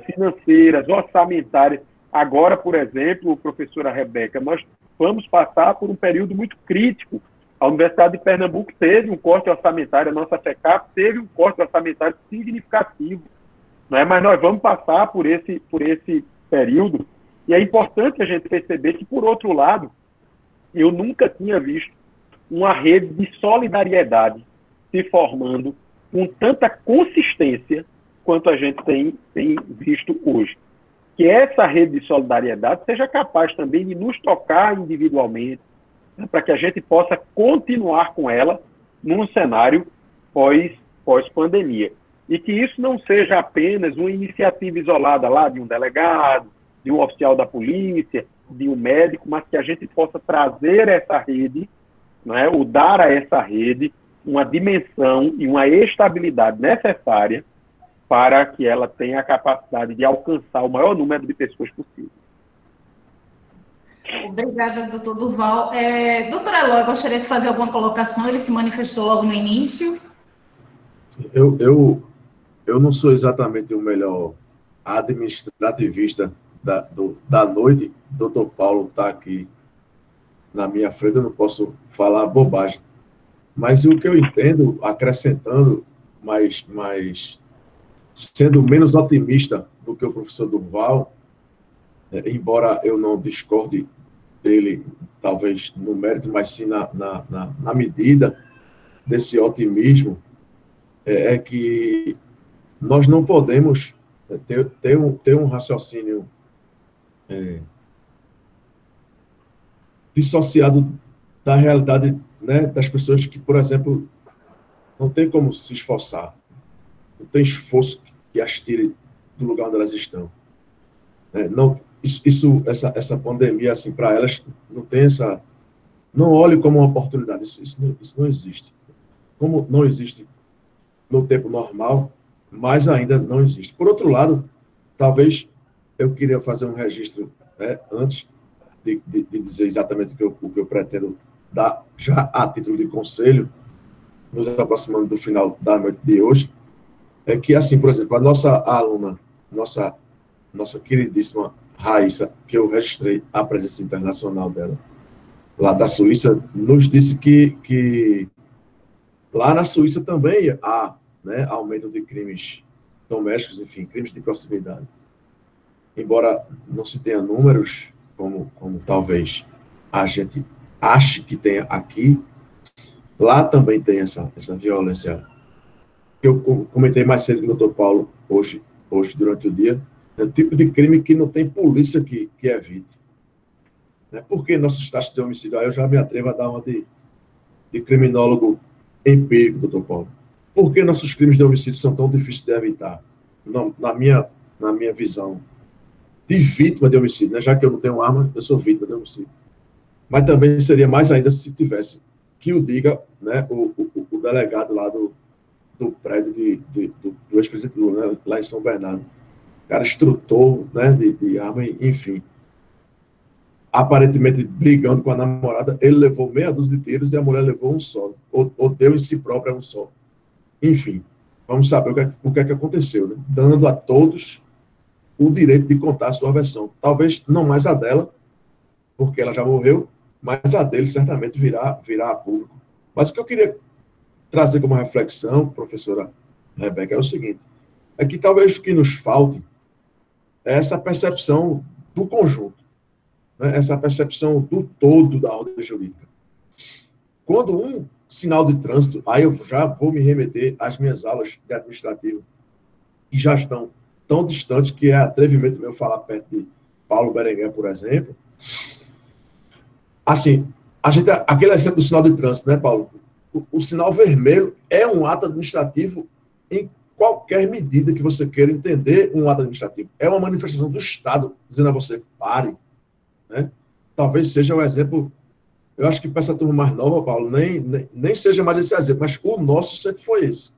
financeiras, orçamentárias. Agora, por exemplo, professora Rebeca, nós vamos passar por um período muito crítico. A Universidade de Pernambuco teve um corte orçamentário, a nossa FECAP teve um corte orçamentário significativo, não é? Mas nós vamos passar por esse período, e é importante a gente perceber que, por outro lado, eu nunca tinha visto uma rede de solidariedade se formando com tanta consistência quanto a gente tem visto hoje. Que essa rede de solidariedade seja capaz também de nos tocar individualmente, né, para que a gente possa continuar com ela num cenário pós-pandemia. E que isso não seja apenas uma iniciativa isolada lá de um delegado, de um oficial da polícia, de um médico, mas que a gente possa trazer essa rede, né, ou dar a essa rede uma dimensão e uma estabilidade necessária para que ela tenha a capacidade de alcançar o maior número de pessoas possível. Obrigada, doutor Durval. Doutor Eloy, gostaria de fazer alguma colocação? Ele se manifestou logo no início. Eu não sou exatamente o melhor administrativista da noite. Doutor Paulo está aqui na minha frente, eu não posso falar bobagem. Mas o que eu entendo, acrescentando, mas sendo menos otimista do que o professor Durval, embora eu não discorde dele, talvez no mérito, mas sim na medida desse otimismo, é que nós não podemos ter um raciocínio dissociado da realidade, né, das pessoas que, por exemplo, não tem como se esforçar, não tem esforço que as tire do lugar onde elas estão. Não, essa pandemia, assim, para elas, não tem essa... Não olhe como uma oportunidade, isso não existe. Como não existe no tempo normal, mas ainda não existe. Por outro lado, talvez eu queria fazer um registro, né, antes de dizer exatamente o que eu pretendo dar, já a título de conselho, nos aproximando do final da noite de hoje, é que, assim, por exemplo, a nossa aluna, nossa queridíssima Raíssa, que eu registrei a presença internacional dela, lá da Suíça, nos disse que lá na Suíça também há, né, aumento de crimes domésticos, enfim, crimes de proximidade. Embora não se tenha números, como talvez a gente ache que tenha aqui, lá também tem essa violência que eu comentei mais cedo com o doutor Paulo hoje durante o dia. É o tipo de crime que não tem polícia que evite. Por que nossos taxas de homicídio? Aí eu já me atrevo a dar uma de criminólogo empírico, doutor Paulo. Por que nossos crimes de homicídio são tão difíceis de evitar? Não, na minha visão, de vítima de homicídio, né? Já que eu não tenho arma, eu sou vítima de homicídio. Mas também seria mais ainda se tivesse que o diga, né, o delegado lá do prédio do ex-presidente Lula, né, lá em São Bernardo. O cara instrutor, né, de arma, enfim. Aparentemente brigando com a namorada, ele levou meia dúzia de tiros e a mulher levou um só. Ou deu em si própria um só. Enfim, vamos saber o que é que aconteceu, né? Dando a todos o direito de contar a sua versão. Talvez não mais a dela, porque ela já morreu, mas a dele certamente virá a público. Mas o que eu queria trazer como reflexão, professora Rebeca, é o seguinte: é que talvez o que nos falte é essa percepção do conjunto, né? Essa percepção do todo da ordem jurídica. Quando um sinal de trânsito, aí eu já vou me remeter às minhas aulas de administrativo, que já estão tão distantes que é atrevimento meu falar perto de Paulo Berenguer, por exemplo. Assim, aquele exemplo do sinal de trânsito, né, Paulo? O sinal vermelho é um ato administrativo em qualquer medida que você queira entender um ato administrativo. É uma manifestação do Estado dizendo a você, pare. Né? Talvez seja um exemplo, eu acho que para essa turma mais nova, Paulo, nem seja mais esse exemplo, mas o nosso sempre foi esse.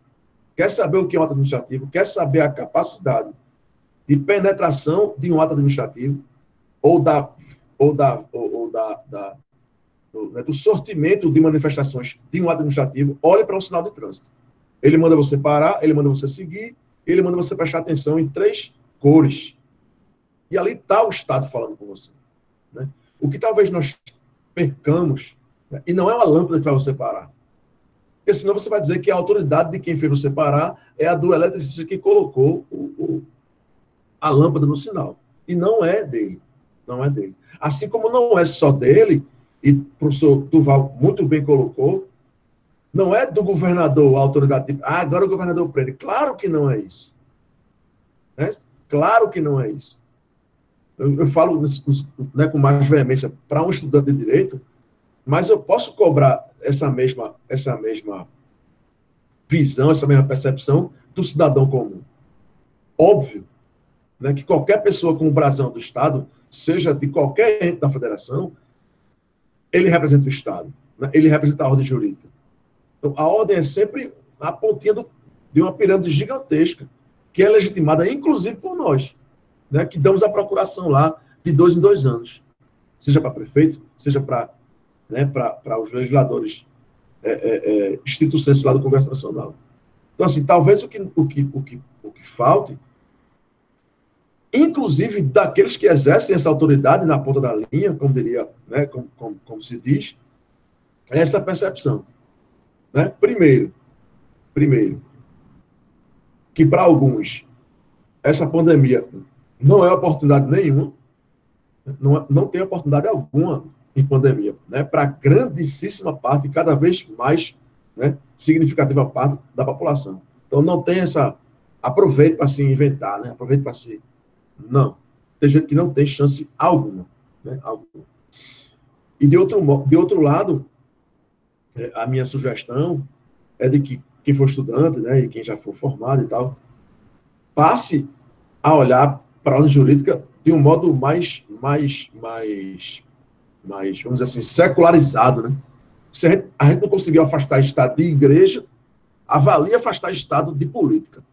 Quer saber o que é um ato administrativo? Quer saber a capacidade de penetração de um ato administrativo do sortimento de manifestações de um ato administrativo? Olhe para um sinal de trânsito. Ele manda você parar, ele manda você seguir, ele manda você prestar atenção em 3 cores. E ali está o Estado falando com você. Né? O que talvez nós percamos, né? E não é uma lâmpada que vai você parar. Porque senão você vai dizer que a autoridade de quem fez você parar é a do eletricista que colocou a lâmpada no sinal. E não é dele. Não é dele. Assim como não é só dele, e o professor Duval muito bem colocou, não é do governador a autoridade de... agora o governador prende. Claro que não é isso. Né? Claro que não é isso. Eu falo, né, com mais veemência para um estudante de direito, mas eu posso cobrar essa mesma visão, essa mesma percepção do cidadão comum. Óbvio, né, que qualquer pessoa com o brasão do Estado, seja de qualquer ente da federação, ele representa o Estado, né? Ele representa a ordem jurídica. Então, a ordem é sempre a pontinha de uma pirâmide gigantesca, que é legitimada, inclusive, por nós, né, que damos a procuração lá de 2 em 2 anos, seja para prefeito, seja para, né, para os legisladores estrito sensu lá do Congresso Nacional. Então, assim, talvez o que falte, inclusive daqueles que exercem essa autoridade na ponta da linha, como diria, né, como se diz, é essa percepção. Né? Primeiro, que para alguns essa pandemia não é oportunidade nenhuma, não tem oportunidade alguma em pandemia, né? Para grandíssima parte, cada vez mais, né, significativa parte da população. Então não tem essa, aproveite para se inventar, né? Aproveite para se... Não. Tem gente que não tem chance alguma, né? Alguma. E de outro lado, a minha sugestão é de que quem for estudante, né, e quem já for formado e tal, passe a olhar para a ordem jurídica de um modo mais, vamos dizer assim, secularizado, né? Se a gente não conseguiu afastar Estado de igreja, avalie afastar Estado de política.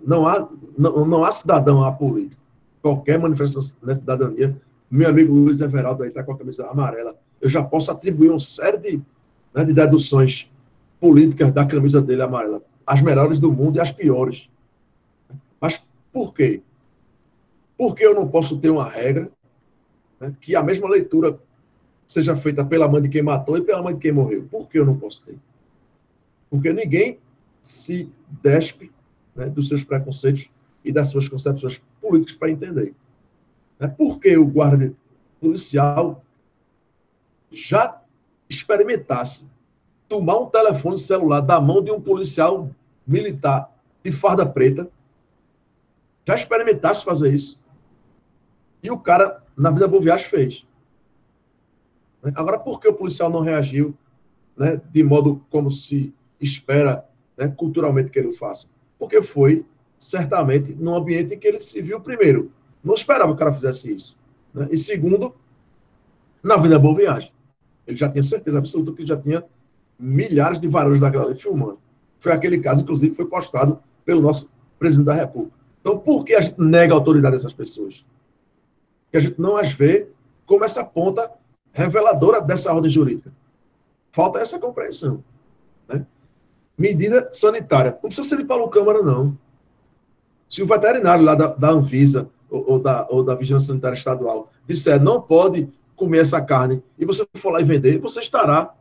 Não há cidadão apolítico. Qualquer manifestação da cidadania, meu amigo Luiz Everaldo aí está com a camisa amarela, eu já posso atribuir uma série de deduções políticas da camisa dele amarela. As melhores do mundo e as piores. Mas por quê? Porque eu não posso ter uma regra, né, que a mesma leitura seja feita pela mãe de quem matou e pela mãe de quem morreu. Por que eu não posso ter? Porque ninguém se despe, né, dos seus preconceitos e das suas concepções políticas para entender. Né? Por que o guarda policial já experimentasse tomar um telefone celular da mão de um policial militar de farda preta, já experimentasse fazer isso. E o cara, na vida boa viagem, fez. Agora, por que o policial não reagiu, né, de modo como se espera, né, culturalmente que ele o faça? Porque foi, certamente, num ambiente em que ele se viu, primeiro, não esperava que o cara fizesse isso. Né? E segundo, na vida boa viagem. Ele já tinha certeza absoluta que já tinha milhares de varões daquela ali filmando. Foi aquele caso, inclusive, que foi postado pelo nosso presidente da República. Então, por que a gente nega a autoridade dessas pessoas? Porque a gente não as vê como essa ponta reveladora dessa ordem jurídica. Falta essa compreensão. Né? Medida sanitária. Não precisa ser de Paulo Câmara, não. Se o veterinário lá da Anvisa ou da Vigilância Sanitária Estadual disser não pode comer essa carne e você for lá e vender, você estará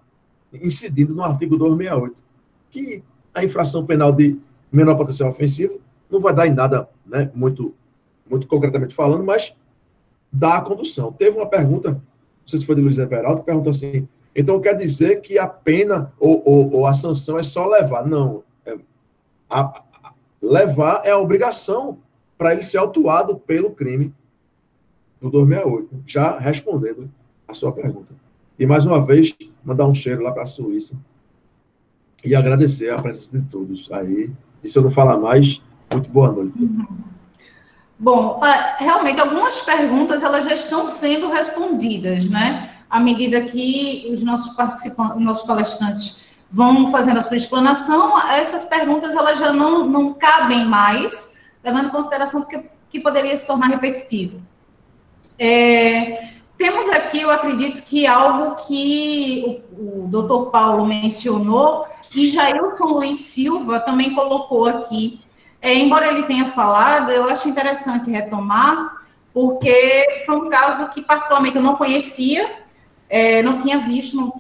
incidindo no artigo 268, que a infração penal de menor potencial ofensivo, não vai dar em nada, né, muito concretamente falando, mas dá a condução. Teve uma pergunta, não sei se foi de Luiz Everaldo, que perguntou assim, então quer dizer que a pena ou a sanção é só levar? Não. Levar é a obrigação para ele ser autuado pelo crime do 268, já respondendo a sua pergunta. E, mais uma vez, mandar um cheiro lá para a Suíça e agradecer a presença de todos aí. E se eu não falar mais, muito boa noite. Bom, realmente, algumas perguntas elas já estão sendo respondidas, né? À medida que os nossos participantes, os nossos palestrantes vão fazendo a sua explanação, essas perguntas elas já não cabem mais, levando em consideração que poderia se tornar repetitivo. Temos aqui, eu acredito que algo que o doutor Paulo mencionou, e Jailson Luiz Silva também colocou aqui. Embora ele tenha falado, eu acho interessante retomar, porque foi um caso que particularmente eu não conhecia, não tinha visto,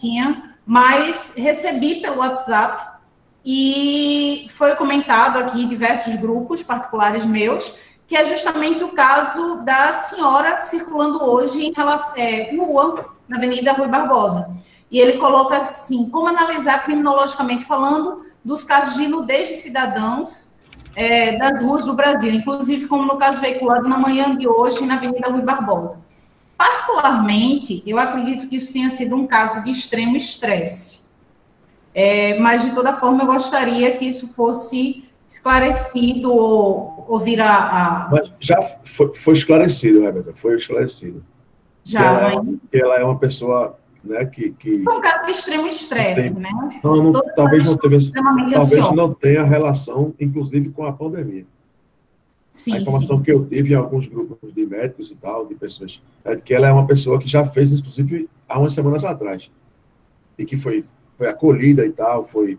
mas recebi pelo WhatsApp e foi comentado aqui em diversos grupos particulares meus, que é justamente o caso da senhora circulando hoje em relação, nua, na Avenida Rui Barbosa. E ele coloca assim, como analisar criminologicamente falando dos casos de nudez de cidadãos das ruas do Brasil, inclusive como no caso veiculado na manhã de hoje na Avenida Rui Barbosa. Particularmente, eu acredito que isso tenha sido um caso de extremo estresse. Mas, de toda forma, eu gostaria que isso fosse esclarecido ou vir a... Mas já foi esclarecido, Rebeca, foi esclarecido. Já, que ela é uma pessoa, né, que... Foi um caso de extremo estresse, né? Talvez não tenha relação, inclusive, com a pandemia. Sim, a informação que eu tive em alguns grupos de médicos e tal, de pessoas, é que ela é uma pessoa que já fez, inclusive, há umas semanas atrás. E que foi acolhida e tal, foi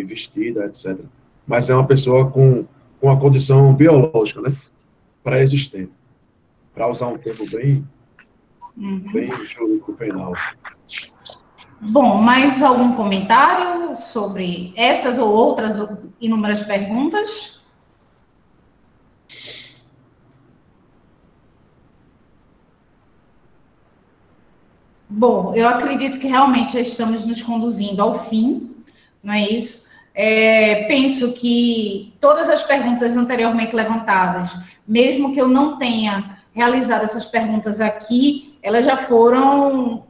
vestida, etc. Mas é uma pessoa com uma condição biológica, né? Pré-existente. Para usar um termo bem jurídico penal. Bom, mais algum comentário sobre essas ou outras inúmeras perguntas? Bom, eu acredito que realmente já estamos nos conduzindo ao fim, não é isso? Penso que todas as perguntas anteriormente levantadas, mesmo que eu não tenha realizado essas perguntas aqui, elas já foram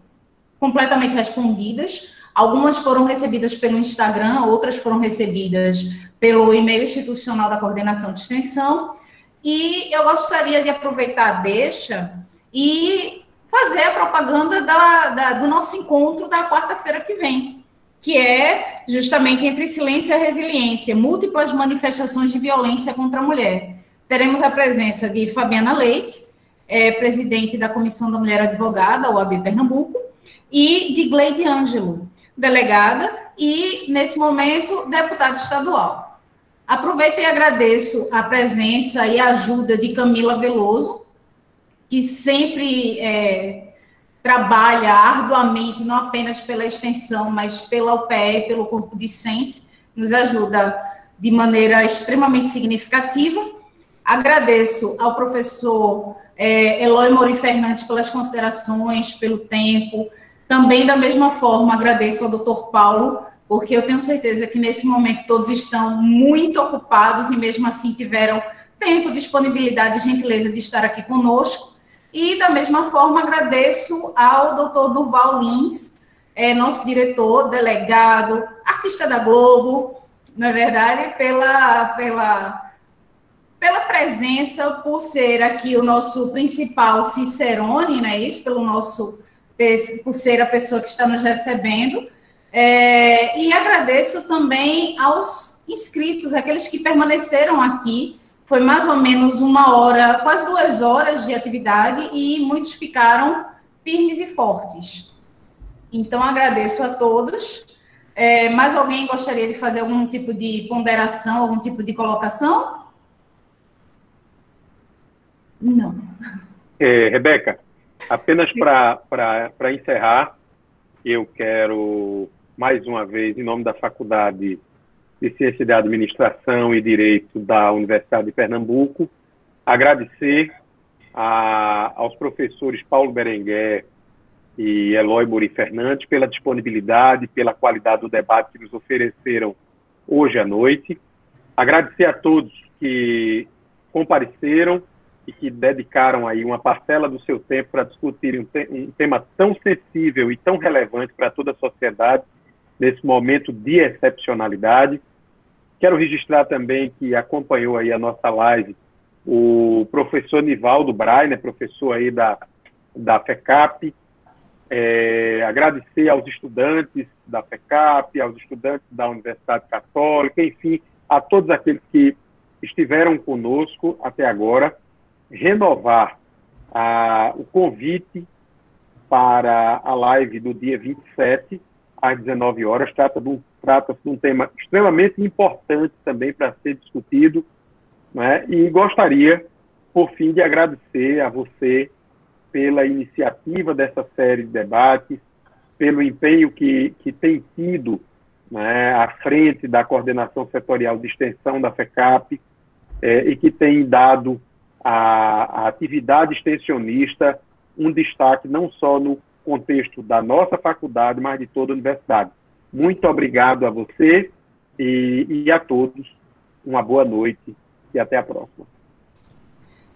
completamente respondidas. Algumas foram recebidas pelo Instagram, outras foram recebidas pelo e-mail institucional da Coordenação de Extensão. E eu gostaria de aproveitar a deixa e fazer a propaganda do nosso encontro da quarta-feira que vem, que é justamente Entre Silêncio e a Resiliência, múltiplas manifestações de violência contra a mulher. Teremos a presença de Fabiana Leite, presidente da Comissão da Mulher Advogada, OAB Pernambuco, e de Gleide Ângelo, delegada e, nesse momento, deputada estadual. Aproveito e agradeço a presença e a ajuda de Camila Veloso, que sempre trabalha arduamente, não apenas pela extensão, mas pela UPE, pelo corpo discente, nos ajuda de maneira extremamente significativa. Agradeço ao professor Eloy Mori Fernandes pelas considerações, pelo tempo. Também, da mesma forma, agradeço ao doutor Paulo, porque eu tenho certeza que, nesse momento, todos estão muito ocupados e, mesmo assim, tiveram tempo, disponibilidade e gentileza de estar aqui conosco. E, da mesma forma, agradeço ao doutor Durval Lins, nosso diretor, delegado, artista da Globo, na verdade, pela presença, por ser aqui o nosso principal cicerone, não é isso? Por ser a pessoa que está nos recebendo. E agradeço também aos inscritos, aqueles que permaneceram aqui. Foi mais ou menos 1 hora, quase 2 horas de atividade, e muitos ficaram firmes e fortes. Então, agradeço a todos. Mais alguém gostaria de fazer algum tipo de ponderação, algum tipo de colocação? Não. Rebeca, apenas para encerrar, eu quero, mais uma vez, em nome da faculdade, de Ciência de Administração e Direito da Universidade de Pernambuco. Agradecer aos professores Paulo Berenguer e Eloy Mori Fernandes pela disponibilidade, pela qualidade do debate que nos ofereceram hoje à noite. Agradecer a todos que compareceram e que dedicaram aí uma parcela do seu tempo para discutir um tema tão sensível e tão relevante para toda a sociedade nesse momento de excepcionalidade. Quero registrar também que acompanhou aí a nossa live o professor Nivaldo Brainer, professor aí da FECAP. Agradecer aos estudantes da FECAP, aos estudantes da Universidade Católica, enfim, a todos aqueles que estiveram conosco até agora. Renovar o convite para a live do dia 27, às 19 horas. Trata-se de um tema extremamente importante também para ser discutido, né? E gostaria, por fim, de agradecer a você pela iniciativa dessa série de debates, pelo empenho que tem tido, né, à frente da coordenação setorial de extensão da FECAP, e que tem dado à atividade extensionista um destaque não só no contexto da nossa faculdade, mas de toda a universidade. Muito obrigado a você e a todos. Uma boa noite e até a próxima.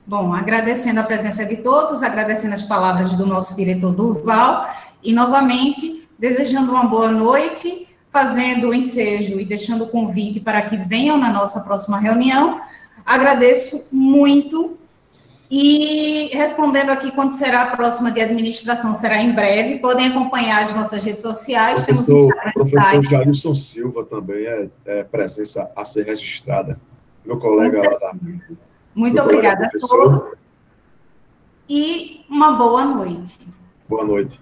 Bom, agradecendo a presença de todos, agradecendo as palavras do nosso diretor Durval e, novamente, desejando uma boa noite, fazendo o ensejo e deixando o convite para que venham na nossa próxima reunião. Agradeço muito e respondendo aqui quando será a próxima de administração, será em breve. Podem acompanhar as nossas redes sociais. Temos o Instagram, professor Jailson Silva também é presença a ser registrada. Meu colega lá da... Muito obrigada a todos e uma boa noite. Boa noite.